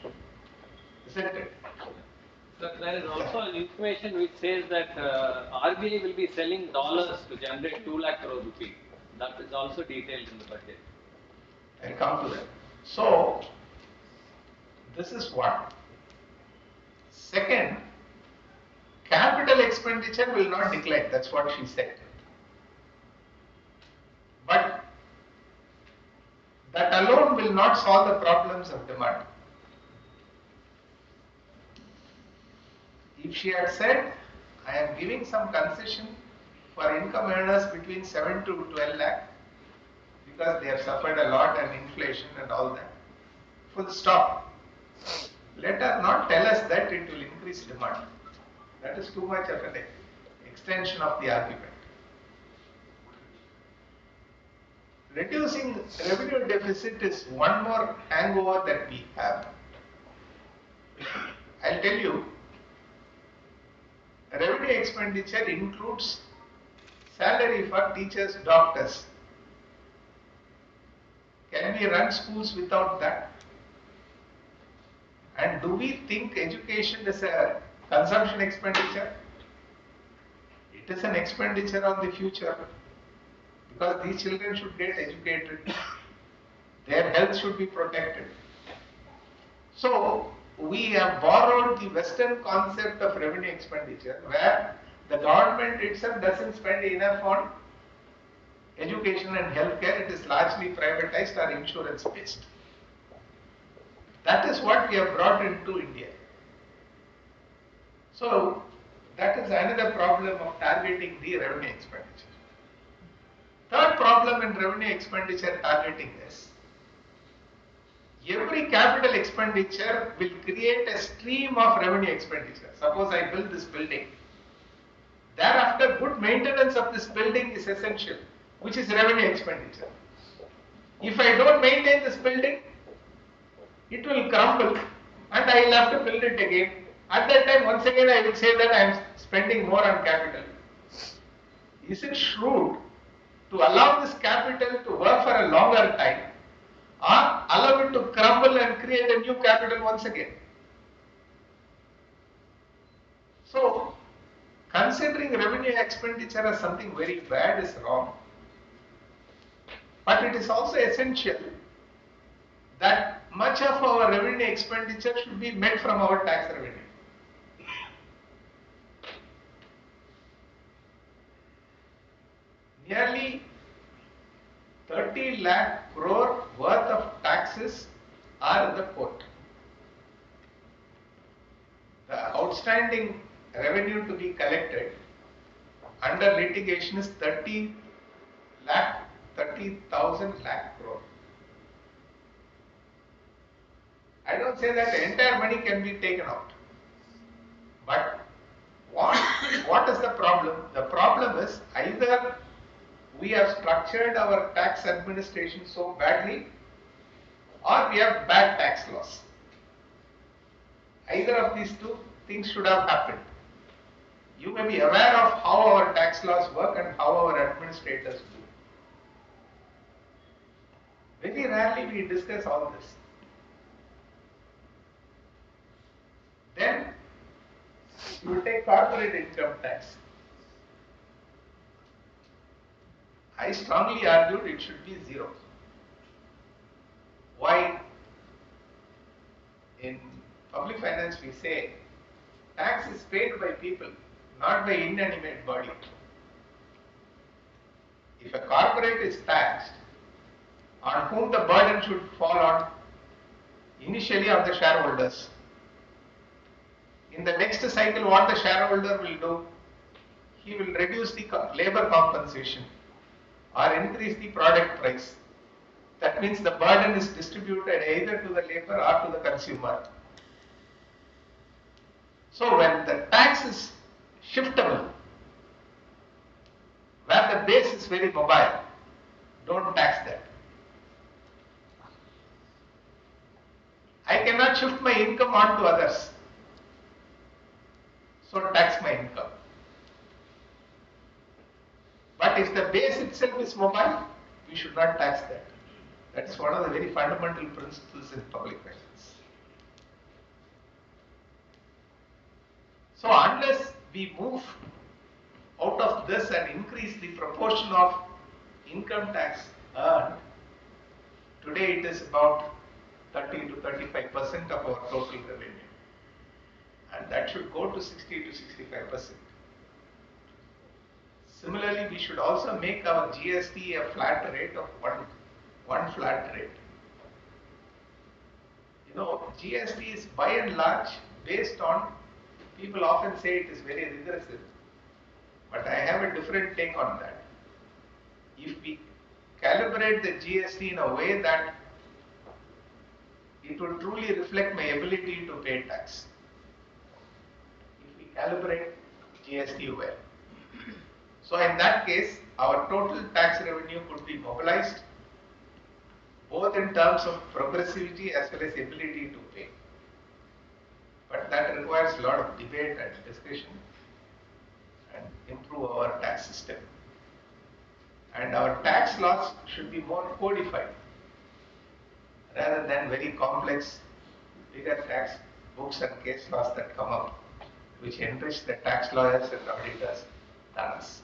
isn't it? So there is also information which says that RBI will be selling dollars to generate 2 lakh crore rupees. That is also detailed in the budget. I'll come to that. So, this is one. Second, capital expenditure will not decline, that's what she said. But that alone will not solve the problems of demand. If she had said, I am giving some concession for income earners between 7 to 12 lakh because they have suffered a lot and inflation and all that, full stop. Let her not tell us that it will increase demand. That is too much of an extension of the argument. Reducing revenue deficit is one more hangover that we have. I'll tell you, revenue expenditure includes salary for teachers, doctors. Can we run schools without that? And do we think education is a consumption expenditure? It is an expenditure on the future because these children should get educated, their health should be protected. So, we have borrowed the Western concept of revenue expenditure where the government itself doesn't spend enough on education and healthcare, it is largely privatized or insurance based. That is what we have brought into India. So, that is another problem of targeting the revenue expenditure. Third problem in revenue expenditure targeting is, every capital expenditure will create a stream of revenue expenditure. Suppose I build this building. Thereafter, good maintenance of this building is essential, which is revenue expenditure. If I don't maintain this building, it will crumble and I will have to build it again. At that time, once again, I will say that I am spending more on capital. Is it shrewd to allow this capital to work for a longer time or allow it to crumble and create a new capital once again? So, considering revenue expenditure as something very bad is wrong. But it is also essential that much of our revenue expenditure should be met from our tax revenue. Nearly 30 lakh crore worth of taxes are in the court. The outstanding revenue to be collected under litigation is 30,000 lakh crore. I don't say that the entire money can be taken out. But what is the problem? The problem is either we have structured our tax administration so badly or we have bad tax laws. Either of these two things should have happened. You may be aware of how our tax laws work and how our administrators do. Very rarely we discuss all this. Then you take corporate income tax. I strongly argued it should be 0. Why? In public finance we say tax is paid by people, not by inanimate body. If a corporate is taxed, on whom the burden should fall on? Initially on the shareholders. In the next cycle, what the shareholder will do? He will reduce the labor compensation or increase the product price. That means the burden is distributed either to the labor or to the consumer. So when the tax is shiftable, where the base is very mobile, don't tax that. I cannot shift my income onto others. So tax my income. But if the base itself is mobile, we should not tax that. That's one of the very fundamental principles in public finance. So unless we move out of this and increase the proportion of income tax earned, today it is about 30 to 35% of our total revenue. And that should go to 60 to 65%. Similarly, we should also make our GST a flat rate of one flat rate. You know, GST is by and large based on, people often say it is very regressive, but I have a different take on that. If we calibrate the GST in a way that it will truly reflect my ability to pay tax, if we calibrate GST well. So in that case, our total tax revenue could be mobilized both in terms of progressivity as well as ability to pay. But that requires a lot of debate and discussion and improve our tax system. And our tax laws should be more codified rather than very complex, bigger tax books and case laws that come up, which enrich the tax lawyers and auditors than us.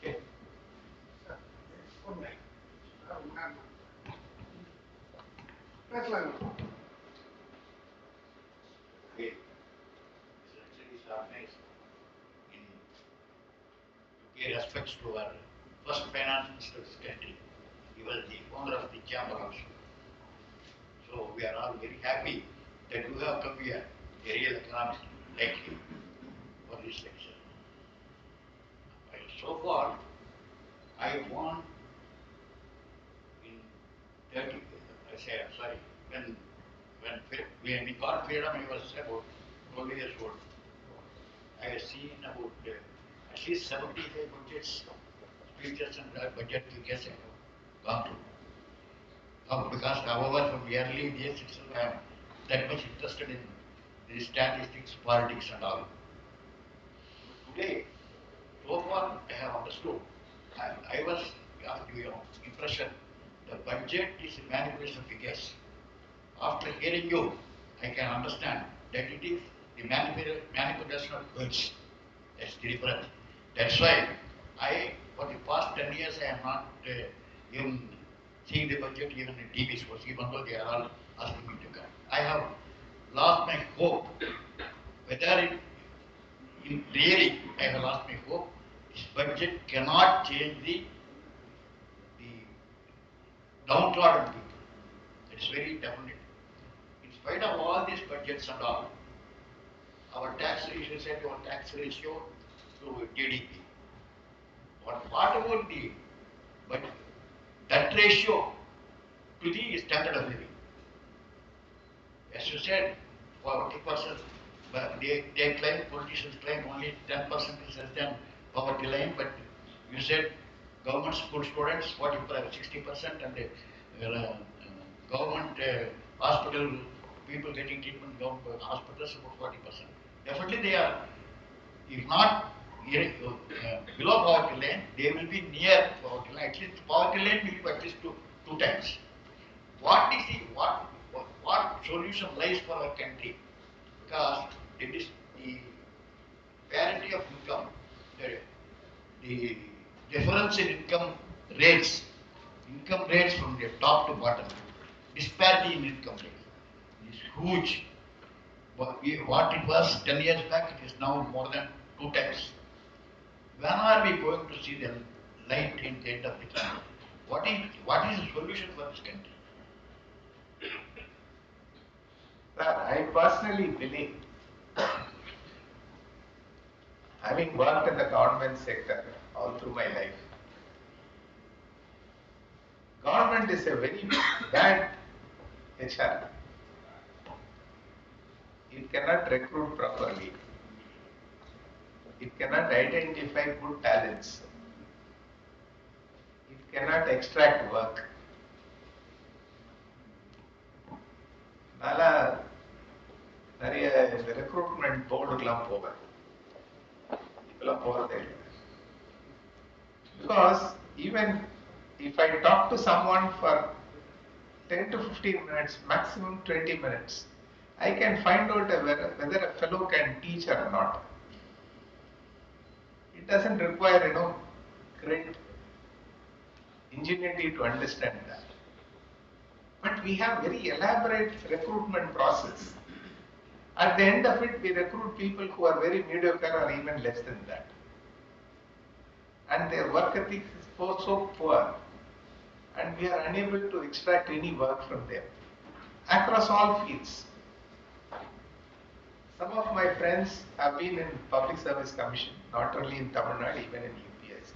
Okay. Okay. Actually, it's organized in pay respects to our first finance minister, Chetty. He was the owner of the chamber also. So we are all very happy that you have come here, a real economist like him, for this lecture. So far, I won in 30, when we got freedom, I was about 12 years old. I have seen about at least 75 budgets, speeches and budget figures I have gone through. Because however from the early days itself I am that much interested in the statistics, politics and all. Today, so far I have understood. I was of the impression the budget is a manipulation of figures. After hearing you, I can understand that it is the manipulation of words. That's the difference. That's why for the past 10 years, I am not even seeing the budget even in TV shows, even though they are all asking me to come. I have lost my hope. Whether really, I have lost my hope. This budget cannot change the downtrodden people. It's very definite. In spite of all these budgets and all, our tax ratio said our tax ratio to GDP. What about the budget? That ratio to the standard of living. As you said, 40%, but they claim, politicians claim only 10% is less than poverty line, but you said government school students, 60%, and government hospital people getting treatment in government hospitals, about 40%. Definitely they are, if not below poverty line, they will be near poverty line. At least poverty line will be at least two times. What is what solution lies for our country? Because it is the parity of income, the difference in income rates from the top to bottom, disparity in income rates is huge. What it was 10 years back, it is now more than 2 times. When are we going to see the light in the end of the tunnel? What is the solution for this country? Sir, I personally believe, having worked in the government sector all through my life, government is a very bad HR. It cannot recruit properly. It cannot identify good talents. It cannot extract work. நிறைய இந்த recruitment போர்டுக்கெல்லாம் போவேன், இப்பெல்லாம் போறதே இல்லை. Because even if I talk to someone for 10 to 15 minutes, maximum 20 minutes, I can find out whether a fellow can teach or not. It doesn't require, great ingenuity to understand that. But we have very elaborate recruitment process. At the end of it, we recruit people who are very mediocre or even less than that. And their work ethic is so poor, and we are unable to extract any work from them across all fields. Some of my friends have been in Public Service Commission, not only in Tamil Nadu, even in UPS.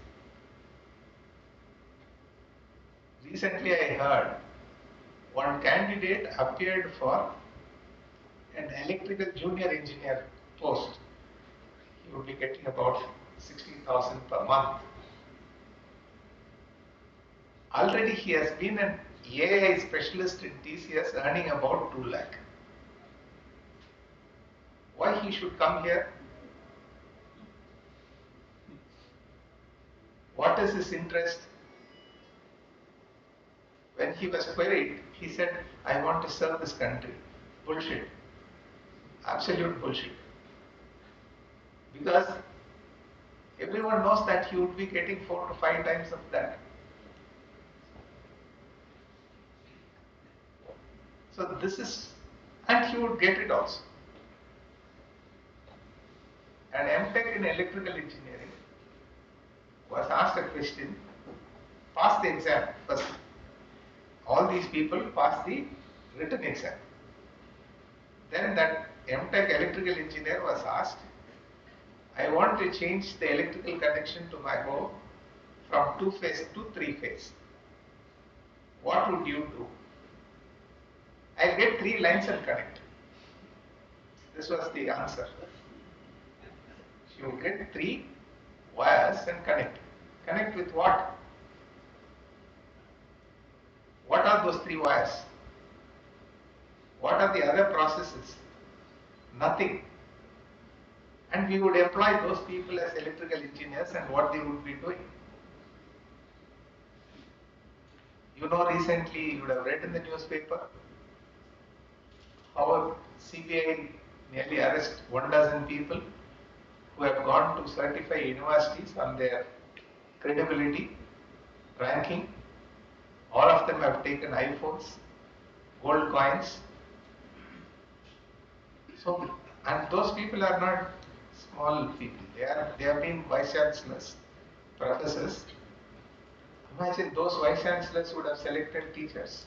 Recently I heard one candidate appeared for an electrical junior engineer post. He would be getting about 16,000 per month. Already he has been an AI specialist in TCS, earning about 2 lakh. Why he should come here? What is his interest? When he was queried, he said, I want to serve this country. Bullshit. Absolute bullshit. Because everyone knows that he would be getting 4 to 5 times of that. So this is, and he would get it also. An MTech in electrical engineering was asked a question, pass the exam first. All these people pass the written exam. Then that MTech electrical engineer was asked, I want to change the electrical connection to my home from 2-phase to 3-phase. What would you do? I'll get 3 lines and connect. This was the answer. You get 3 wires and connect. Connect with what? What are those 3 wires? What are the other processes? Nothing. And we would employ those people as electrical engineers, and what they would be doing. Recently you would have read in the newspaper how CBI nearly arrest 12 people who have gone to certify universities on their credibility, ranking. All of them have taken iPhones, gold coins. So, and those people are not small people. They have been vice chancellors, professors. Imagine those vice chancellors would have selected teachers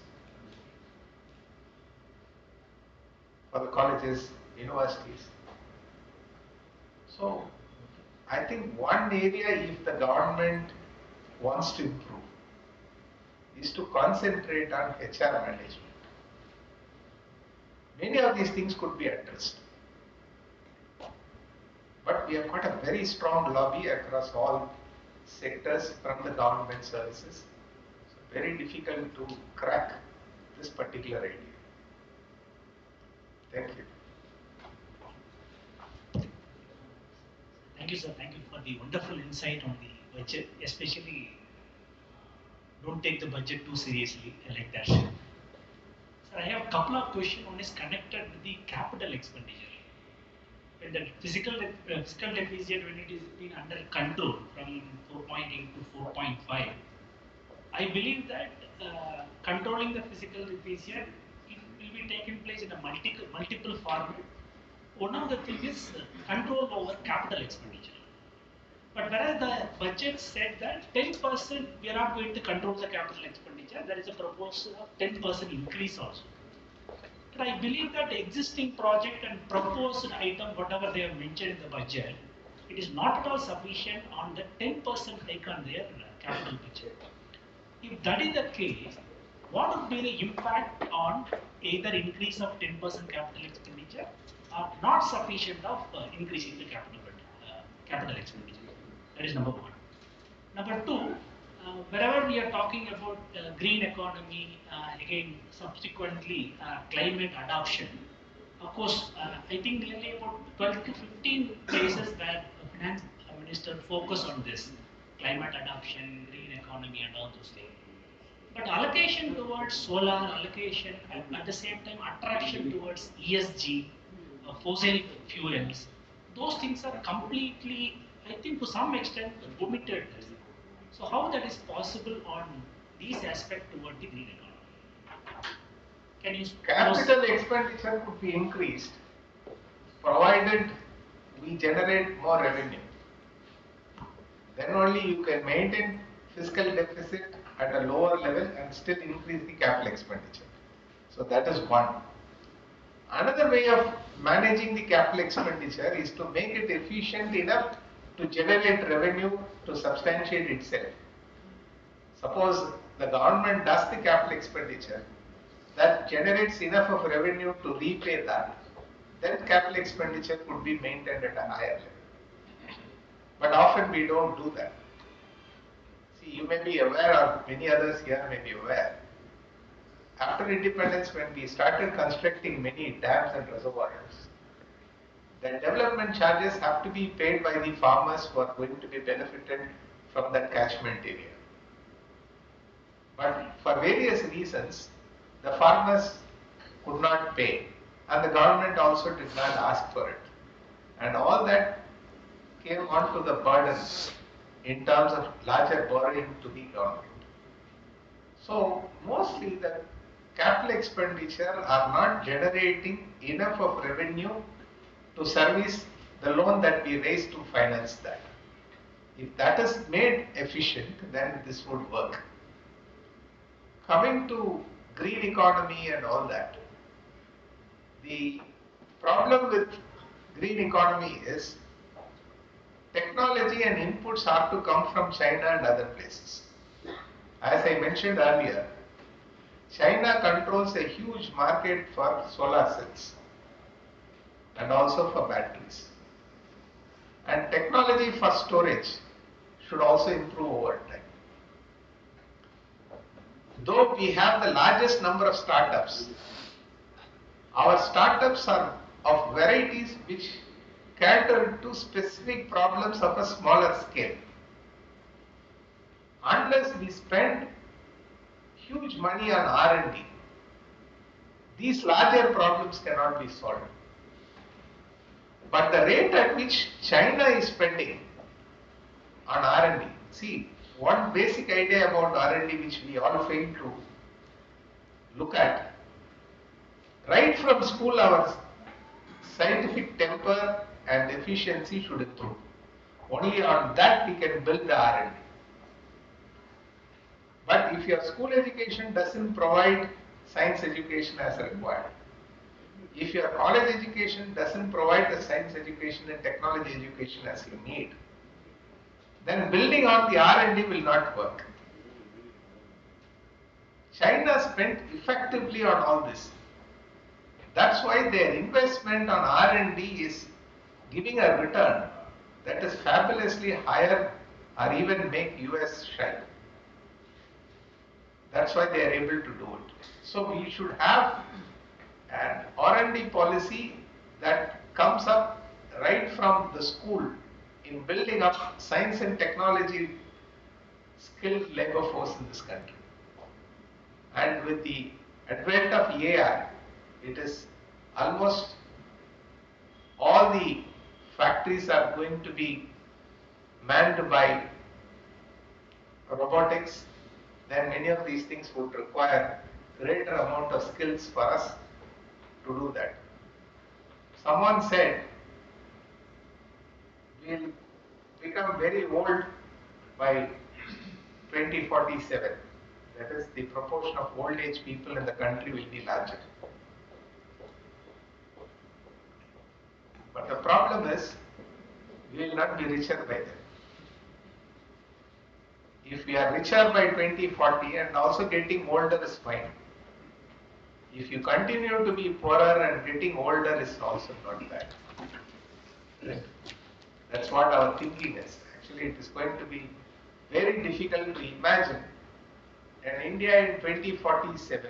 for the colleges, universities. So, I think one area, if the government wants to improve, is to concentrate on HR management. Many of these things could be addressed. But we have got a very strong lobby across all sectors from the government services. It's very difficult to crack this particular idea. Thank you. Thank you, sir. Thank you for the wonderful insight on the budget, especially don't take the budget too seriously. I like that. Sir, I have a couple of questions. One is connected with the capital expenditure. When the fiscal deficit, when it is been under control from 4.8 to 4.5, I believe that controlling the fiscal deficit, it will be taken place in a multiple format. One of the things is control over capital expenditure. But whereas the budget said that 10% we are not going to control the capital expenditure, there is a proposal of 10% increase also. But I believe that existing project and proposed item, whatever they have mentioned in the budget, it is not at all sufficient on the 10% hike on their capital budget. If that is the case, what would be the impact on either increase of 10% capital expenditure or not sufficient of increasing the capital expenditure? That is number one. Number two, wherever we are talking about green economy, again subsequently climate adoption, of course, I think nearly about 12 to 15 places that the finance minister focus on this, climate adoption, green economy and all those things. But allocation towards solar, allocation at the same time attraction towards ESG, fossil fuels, those things are completely, I think to some extent, omitted. So how that is possible on these aspects toward the green economy? Can you Capital expenditure could be increased provided we generate more revenue. Then only you can maintain fiscal deficit at a lower level and still increase the capital expenditure. So that is one. Another way of managing the capital expenditure is to make it efficient enough to generate revenue to substantiate itself. Suppose the government does the capital expenditure, that generates enough of revenue to repay that, then capital expenditure could be maintained at a higher level. But often we don't do that. See, you may be aware, or many others here may be aware, after independence, when we started constructing many dams and reservoirs, the development charges have to be paid by the farmers who are going to be benefited from that catchment area. But for various reasons, the farmers could not pay, and the government also did not ask for it. And all that came onto the burden in terms of larger borrowing to the government. So mostly the capital expenditure are not generating enough of revenue to service the loan that we raised to finance that. If that is made efficient, then this would work. Coming to green economy and all that, the problem with green economy is technology and inputs are to come from China and other places. As I mentioned earlier, China controls a huge market for solar cells and also for batteries. And technology for storage should also improve over time. Though we have the largest number of startups, our startups are of varieties which cater to specific problems of a smaller scale. Unless we spend huge money on R&D, these larger problems cannot be solved. But the rate at which China is spending on R&D, see, one basic idea about R&D which we all fail to look at, right from school our scientific temper and efficiency should improve. Only on that we can build the R&D. But if your school education doesn't provide science education as required, if your college education doesn't provide the science education and technology education as you need, then building on the R&D will not work. China spent effectively on all this. That's why their investment on R&D is giving a return that is fabulously higher or even make US shy. That's why they are able to do it. So we should have an R&D policy that comes up right from the school in building up science and technology skilled labor force in this country. And with the advent of AI, it is almost all the factories are going to be manned by robotics. Then many of these things would require greater amount of skills for us to do that. Someone said we'll become very old by 2047. That is, the proportion of old age people in the country will be larger. But the problem is, we will not be richer by then. If we are richer by 2040 and also getting older is fine. If you continue to be poorer and getting older is also not bad. Right? That's what our thinking is. Actually, it is going to be very difficult to imagine an India in 2047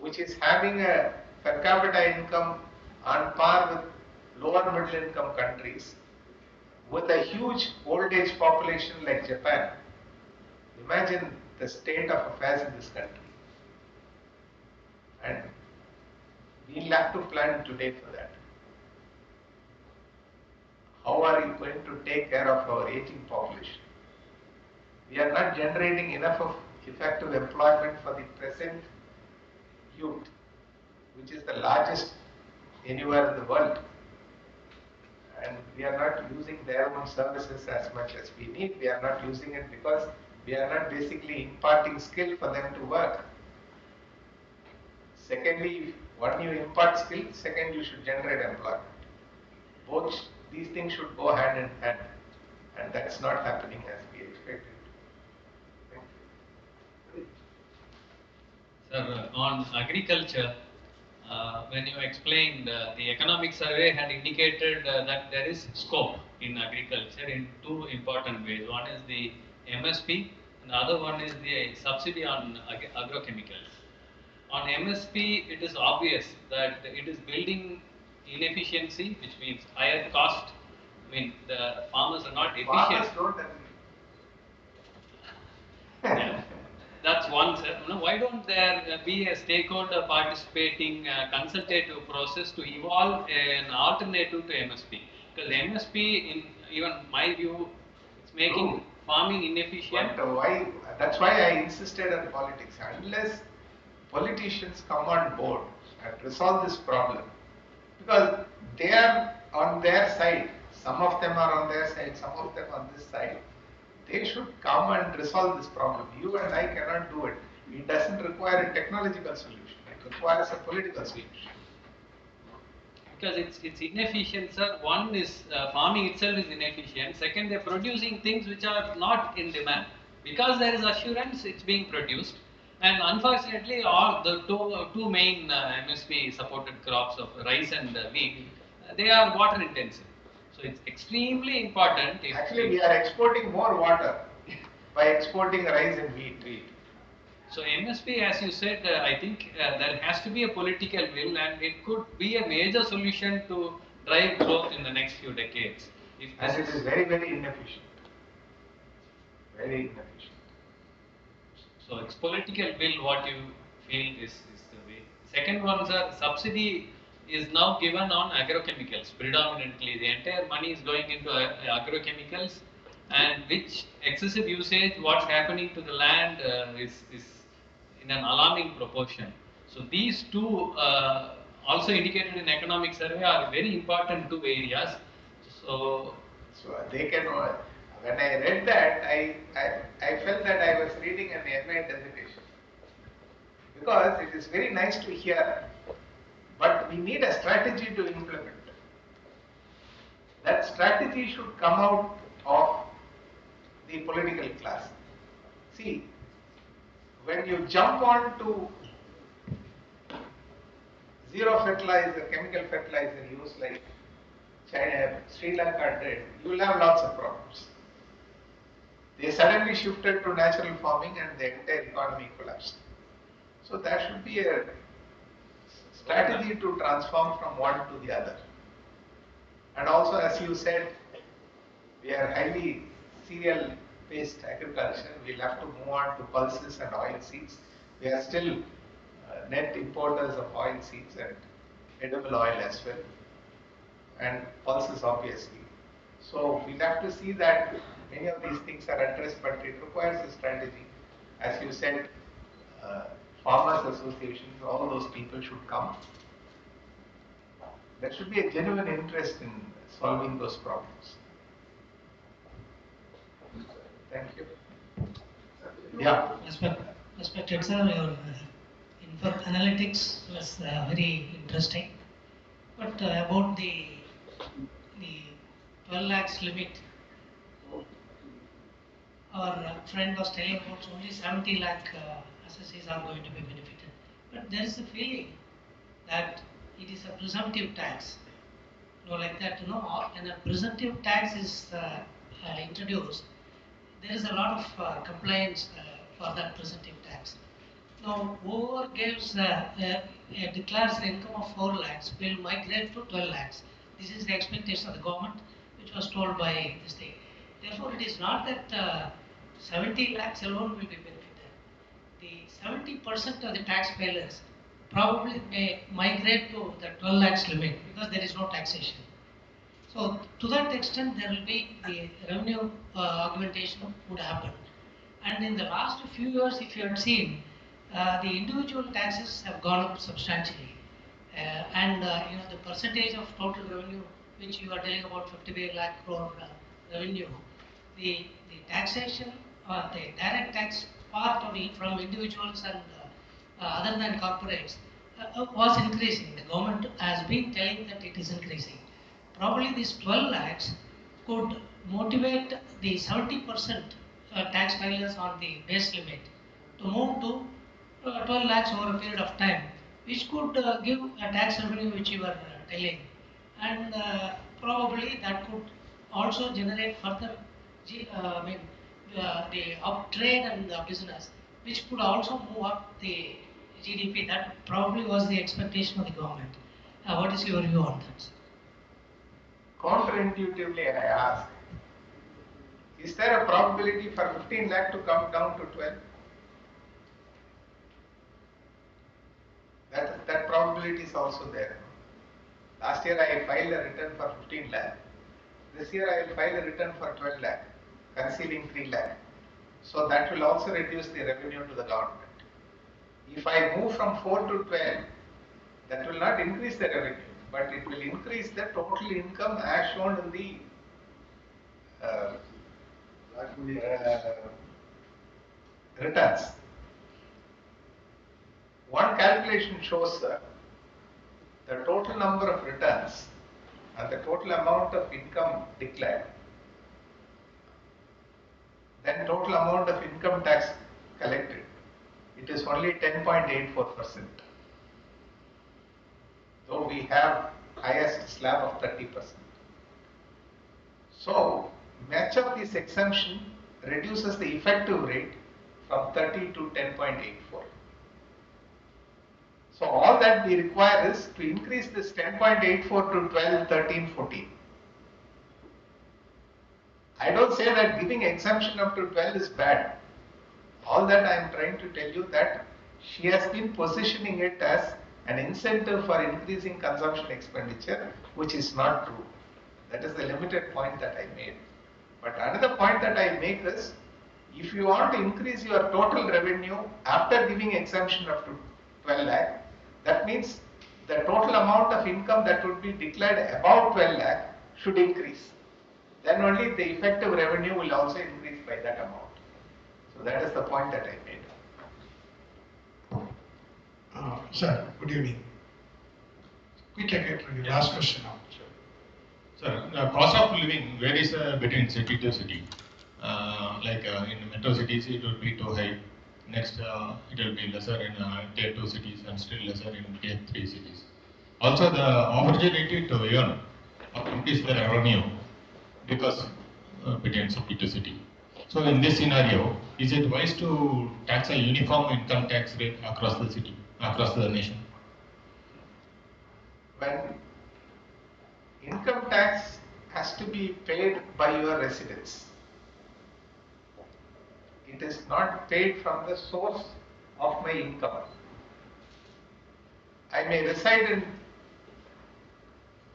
which is having a per capita income on par with lower middle income countries with a huge old age population like Japan. Imagine the state of affairs in this country. And we'll have to plan today for that. How are you going to take care of our aging population? We are not generating enough of effective employment for the present youth, which is the largest anywhere in the world. And we are not using their own services as much as we need. We are not using it because we are not basically imparting skill for them to work. Secondly, when you impart skill, second you should generate employment. Both these things should go hand in hand, and that's not happening as we expected. Sir, on agriculture, when you explained, the economic survey had indicated that there is scope in agriculture in two important ways. One is the MSP, and the other one is the subsidy on agrochemicals. On MSP, it is obvious that it is building inefficiency, which means higher cost. I mean, the farmers are not efficient. Farmers don't agree. Yeah. That's one, sir. You know, why don't there be a stakeholder participating consultative process to evolve an alternative to MSP? Because MSP, in even my view, it's making farming inefficient. But why? That's why I insisted on politics. Unless politicians come on board and resolve this problem, because they are on their side. Some of them are on their side, some of them on this side. They should come and resolve this problem. You and I cannot do it. It doesn't require a technological solution. It requires a political solution. Because it's inefficient, sir. One is farming itself is inefficient. Second, they're producing things which are not in demand. Because there is assurance, it's being produced. And unfortunately, all the two main MSP supported crops of rice and wheat, they are water intensive. So it's extremely important. Actually, we are exporting more water by exporting rice and wheat. So MSP, as you said, I think there has to be a political will, and it could be a major solution to drive growth in the next few decades. And it is very, very inefficient. Very inefficient. So it's political will, what you feel is the way. Second one, sir, subsidy is now given on agrochemicals predominantly. The entire money is going into agrochemicals, and which excessive usage, what's happening to the land is in an alarming proportion. So these two, also indicated in economic survey, are very important two areas. So they can. When I read that, I felt that I was reading an MA dissertation, because it is very nice to hear, but we need a strategy to implement. That strategy should come out of the political class. See, when you jump on to zero fertilizer, chemical fertilizer use like China, Sri Lanka did, you will have lots of problems. They suddenly shifted to natural farming and the entire economy collapsed. So there should be a strategy to transform from one to the other. And also, as you said, we are highly cereal-based agriculture. We'll have to move on to pulses and oil seeds. We are still net importers of oil seeds and edible oil as well, and pulses obviously. So we'll have to see that many of these things are addressed, but it requires a strategy. As you said, farmers associations, all those people should come. There should be a genuine interest in solving those problems. Thank you. Yeah. Respected sir, your analytics was very interesting. But about the 12 lakhs limit, our friend was telling about only 70 lakh assessees are going to be benefited. But there is a feeling that it is a presumptive tax. Like that, when a presumptive tax is introduced, there is a lot of compliance for that presumptive tax. Now, whoever declares an income of 4 lakhs will migrate to 12 lakhs. This is the expectation of the government, which was told by this thing. Therefore, it is not that 70 lakhs alone will be benefited. The 70% of the taxpayers probably may migrate to the 12 lakhs limit because there is no taxation. So, to that extent, there will be the revenue augmentation would happen. And in the last few years, if you have seen, the individual taxes have gone up substantially, and the percentage of total revenue, which you are telling about 55 lakh crore revenue, the taxation, the direct tax part of it from individuals and other than corporates was increasing. The government has been telling that it is increasing. Probably these 12 lakhs could motivate the 70% tax filers on the base limit to move to 12 lakhs over a period of time, which could give a tax revenue which you were telling, and probably that could also generate further the up trade and the business, which could also move up the GDP. That probably was the expectation of the government. What is your view on that? Counterintuitively, I ask, is there a probability for 15 lakh to come down to 12? That probability is also there. Last year I filed a return for 15 lakh. This year I will file a return for 12 lakh, concealing 3 lakh. So that will also reduce the revenue to the government. If I move from 4 to 12, that will not increase the revenue, but it will increase the total income as shown in the returns. One calculation shows the total number of returns and the total amount of income declared, then total amount of income tax collected. It is only 10.84%. Though we have highest slab of 30%. So much of this exemption reduces the effective rate from 30 to 10.84. So all that we require is to increase this 10.84 to 12, 13, 14. I don't say that giving exemption up to 12 is bad. All that I am trying to tell you that she has been positioning it as an incentive for increasing consumption expenditure, which is not true. That is the limited point that I made. But another point that I make is, if you want to increase your total revenue after giving exemption up to 12 lakh, that means the total amount of income that would be declared above 12 lakh should increase. Then only the effective revenue will also increase by that amount. So that is the point that I made. Sir, good evening. Quick, your last question now. Sir, the cost of living varies between city to city. In metro cities, it will be too high. Next, it will be lesser in tier 2 cities and still lesser in tier 3 cities. Also, the opportunity to earn or increase the revenue because between city to city. So, in this scenario, is it wise to tax a uniform income tax rate across the city, across the nation? when income tax has to be paid by your residents. It is not paid from the source of my income. I may reside in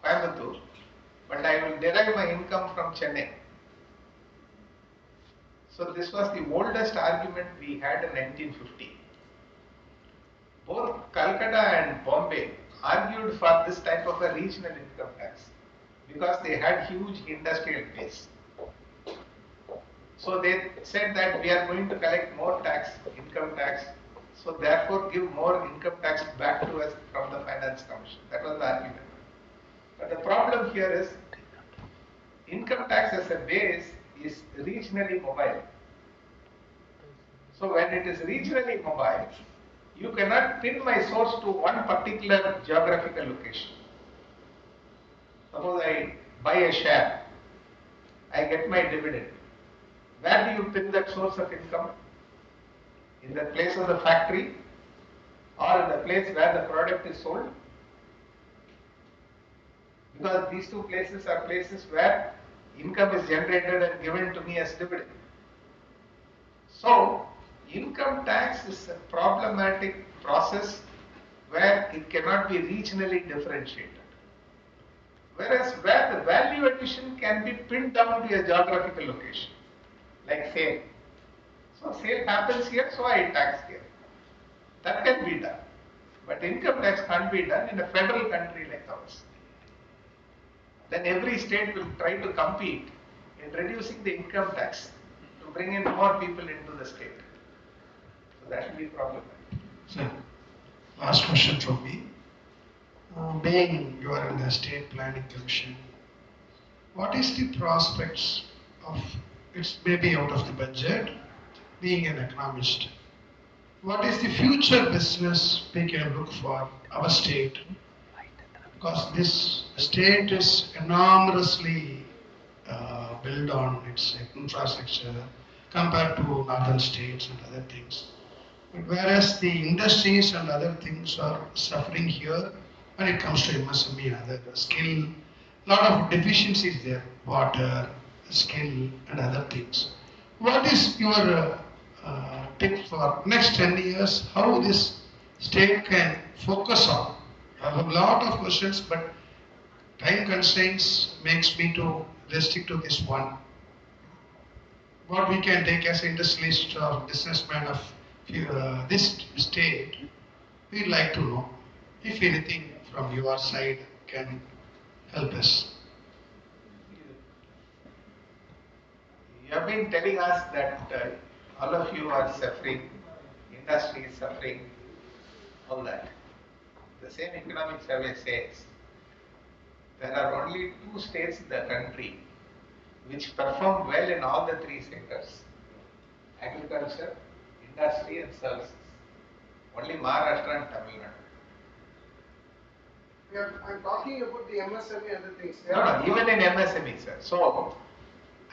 Coimbatore, but I will derive my income from Chennai. So this was the oldest argument we had in 1950. Both Calcutta and Bombay argued for this type of a regional income tax because they had huge industrial base. So they said that we are going to collect more tax, income tax, so therefore give more income tax back to us from the Finance Commission. That was the argument. But the problem here is income tax as a base is regionally mobile. So when it is regionally mobile, you cannot pin my source to one particular geographical location. Suppose I buy a share, I get my dividend. Where do you pin that source of income? In the place of the factory or in the place where the product is sold? Because these two places are places where income is generated and given to me as dividend. So, income tax is a problematic process where it cannot be regionally differentiated. Whereas where the value addition can be pinned down to a geographical location, like sale. So sale happens here, so I tax here. That can be done. But income tax can't be done in a federal country like ours. Then every state will try to compete in reducing the income tax to bring in more people into the state. So that will be problematic. Sir, last question from me. Being you are in the State Planning Commission, what is the prospects of, it's maybe out of the budget, being an economist, what is the future business we can look for our state? Because this state is enormously built on its infrastructure compared to northern states and other things. But whereas the industries and other things are suffering here when it comes to MSME and other skill, lot of deficiencies there, water, skill and other things. What is your tip for next 10 years, how this state can focus on? I have a lot of questions, but time constraints makes me to restrict to this one. What we can take as industrialist or businessman of this state, we'd like to know if anything from your side can help us. You have been telling us that all of you are suffering, industry is suffering, all that. The same economic survey says there are only 2 states in the country which perform well in all the 3 sectors: agriculture, industry and services. Only Maharashtra and Tamil Nadu. I'm talking about the MSME and other things. No, even in MSME, sir. So,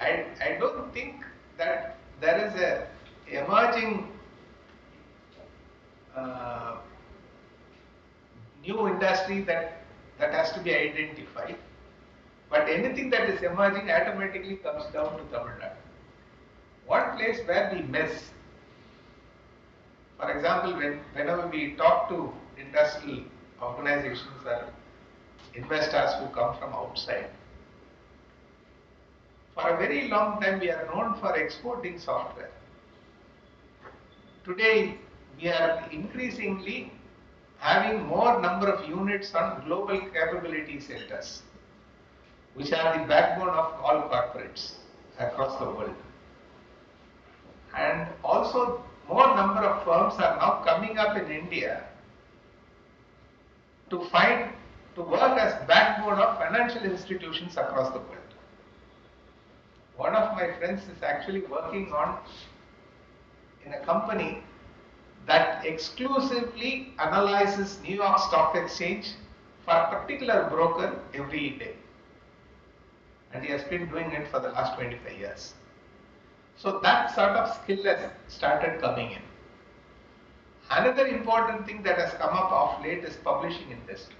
I don't think that there is a emerging new industry that has to be identified. But anything that is emerging automatically comes down to Tamil Nadu. One place where we miss, for example, whenever we talk to industrial organizations or investors who come from outside, for a very long time we are known for exporting software. Today we are increasingly having more number of units on global capability centers, which are the backbone of all corporates across the world. And also more number of firms are now coming up in India to work as backbone of financial institutions across the world. One of my friends is actually working in a company that exclusively analyzes New York Stock Exchange for a particular broker every day. And he has been doing it for the last 25 years. So that sort of skill has started coming in. Another important thing that has come up of late is publishing industry.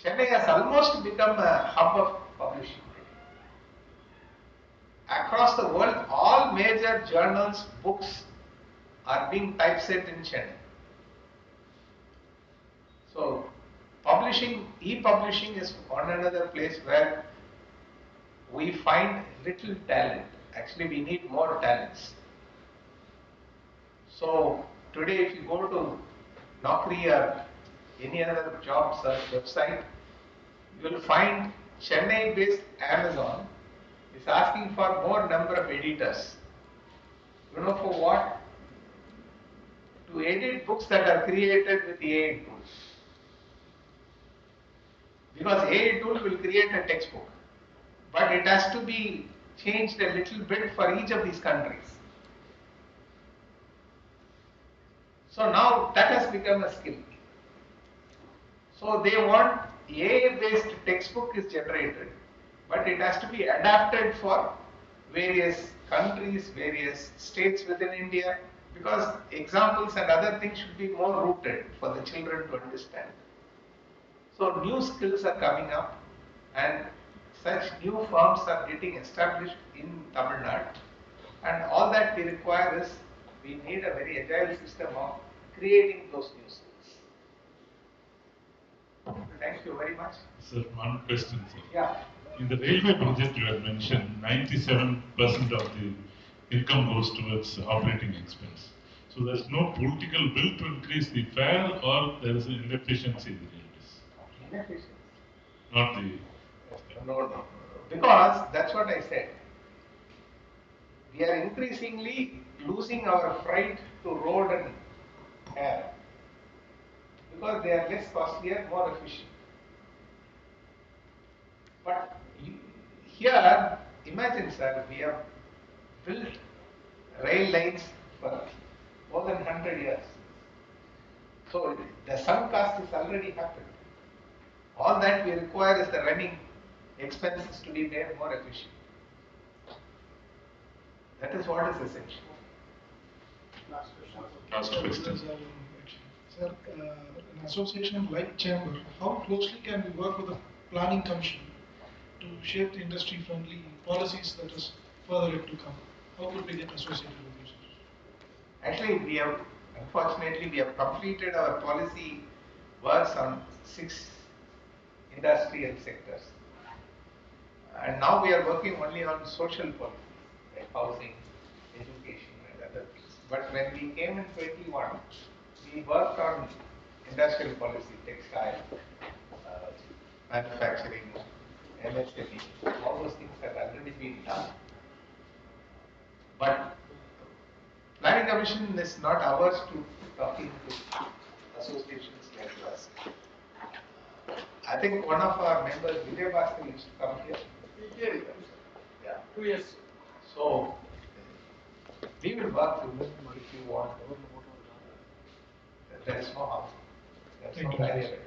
Chennai has almost become a hub of publishing. Across the world, all major journals, books are being typeset in Chennai. So, publishing, e-publishing is one another place where we find little talent. Actually, we need more talents. So, today if you go to Naukri or any other job search website, you will find Chennai-based Amazon is asking for more number of editors. You know for what? To edit books that are created with AI tools. Because AI tool will create a textbook, but it has to be changed a little bit for each of these countries. So now that has become a skill. So they want AI-based textbook is generated, but it has to be adapted for various countries, various states within India, because examples and other things should be more rooted for the children to understand. So new skills are coming up, and such new firms are getting established in Tamil Nadu, and all that we require is we need a very agile system of creating those new skills. Thank you very much. Sir, one question, sir. Yeah. In the railway project you had mentioned 97% of the income goes towards operating expense. So there's no political will to increase the fare, or there is an inefficiency in the railways? Inefficiency. Not the... No. Because that's what I said. We are increasingly losing our freight to road and air, because they are less costlier, more efficient. But here, imagine sir, we have built rail lines for more than 100 years. So the sunk cost is already happened. All that we require is the running expenses to be made more efficient. That is what is essential. Last question. Sir, an association like Chamber, how closely can we work with the Planning Commission to shape the industry-friendly policies that is further yet to come? How could we get associated with you, sir? Actually, unfortunately, we have completed our policy works on 6 industrial sectors. And now we are working only on social policy, like housing, education, and other things. But when we came in 21, we worked on industrial policy, textile, manufacturing, MSME, all those things have already been done. But Planning Commission is not ours to talking to associations like us. I think one of our members, Vijay Bhaskar, used to come here. Yeah. 2 years. So, we will work with them if you want. There is no harm. There is no barrier at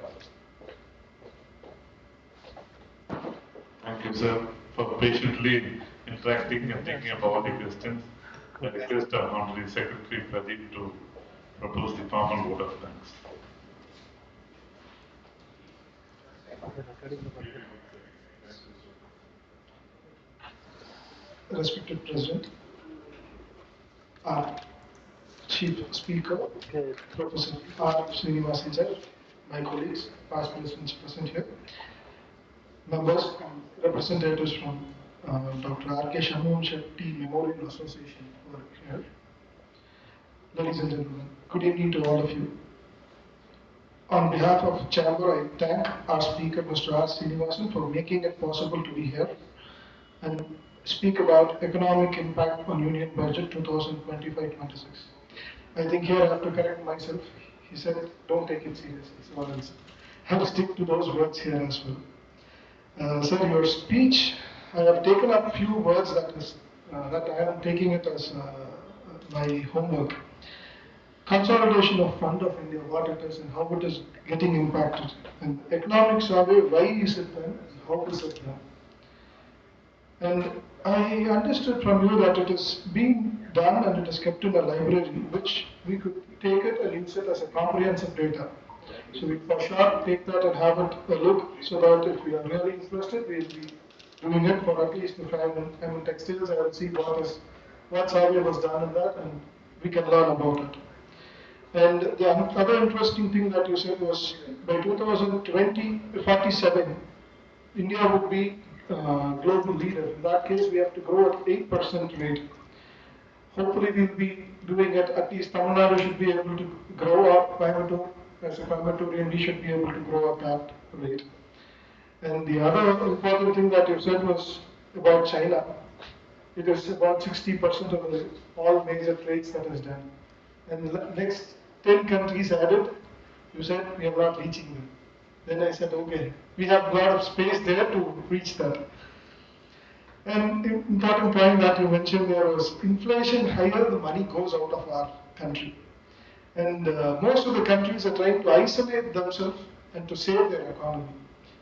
all. Thank you, sir, for patiently interacting and thinking of all the questions. I request our Honorary Secretary Pradeep to propose the formal vote of thanks. Respected President, our Chief Speaker, Professor R. Srinivasan sir, my colleagues, past presidents present here, members and representatives from Dr. R.K. Shanmukham Chetty Memorial Association who are here. Ladies and gentlemen, good evening to all of you. On behalf of Chamber, I thank our speaker, Mr. R. Srinivasan, for making it possible to be here and speak about economic impact on Union Budget 2025-26. I think here I have to correct myself. He said, don't take it seriously, so I'll stick to those words here as well. Sir, your speech, I have taken up a few words that I am taking it as my homework. Consolidation of Fund of India, what it is and how it is getting impacted. And economic survey, why is it done and how is it done? And I understood from you that it is being done and it is kept in a library, which we could take it and use it as a comprehensive data. So we for sure take that and have it a look so that if we are really interested, we'll be doing it for at least if I'm in textiles, I will see what survey was done in that and we can learn about it. And the other interesting thing that you said was by 2020, 47, India would be global leader. In that case, we have to grow at 8% rate. Hopefully, we'll be doing it. At least Tamil Nadu should be able to grow up. Coimbatore, as a Coimbatorian, we should be able to grow at that rate. And the other important thing that you said was about China. It is about 60% of all major trades that is done. And the next 10 countries added, you said we are not reaching them. Then I said, okay, we have a lot of space there to reach that. And the important point that you mentioned there was inflation higher, the money goes out of our country. And most of the countries are trying to isolate themselves and to save their economy.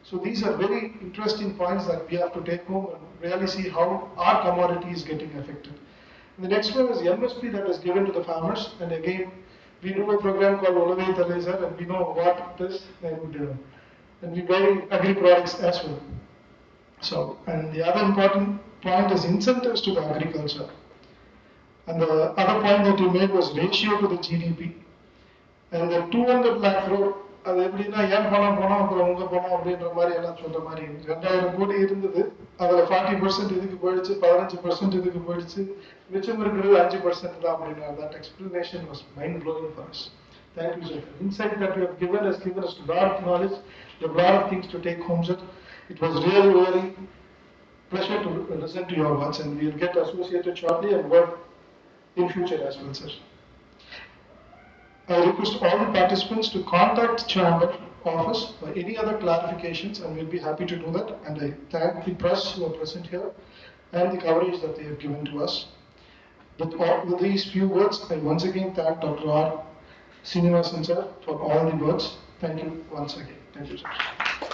So these are very interesting points that we have to take home and really see how our commodity is getting affected. And the next one is the MSP that is given to the farmers. And again, we do a program called Olave Thalaiser and we know what it is and we buy agri products as well. So, and the other important point is incentives to the agriculture. And the other point that you made was ratio to the GDP. And the 200 lakh crore, அது எப்படின்னா ஏன் பணம் போனோம் அப்புறம் உங்க பணம் அப்படின்ற மாதிரி எல்லாம் சொல்ற மாதிரி 2000 கோடி இருந்தது அதுல 40% இதுக்கு போயிடுச்சு 15% இதுக்கு போயிடுச்சு மிச்சம் இருக்கிறது 5% தான் அப்படின்னா that explanation was mind blowing for us. Thank you, sir. The insight that you have given us a lot of knowledge, a lot of things to take home, sir. It was really pleasure to listen to your words, and we'll get associated shortly and work in future as well, sir. I request all the participants to contact Chamber office for any other clarifications, and we'll be happy to do that. And I thank the press who are present here and the coverage that they have given to us. With these few words, I once again thank Dr. R. Srinivasan sir for all the words. Thank you once again. Thank you, sir.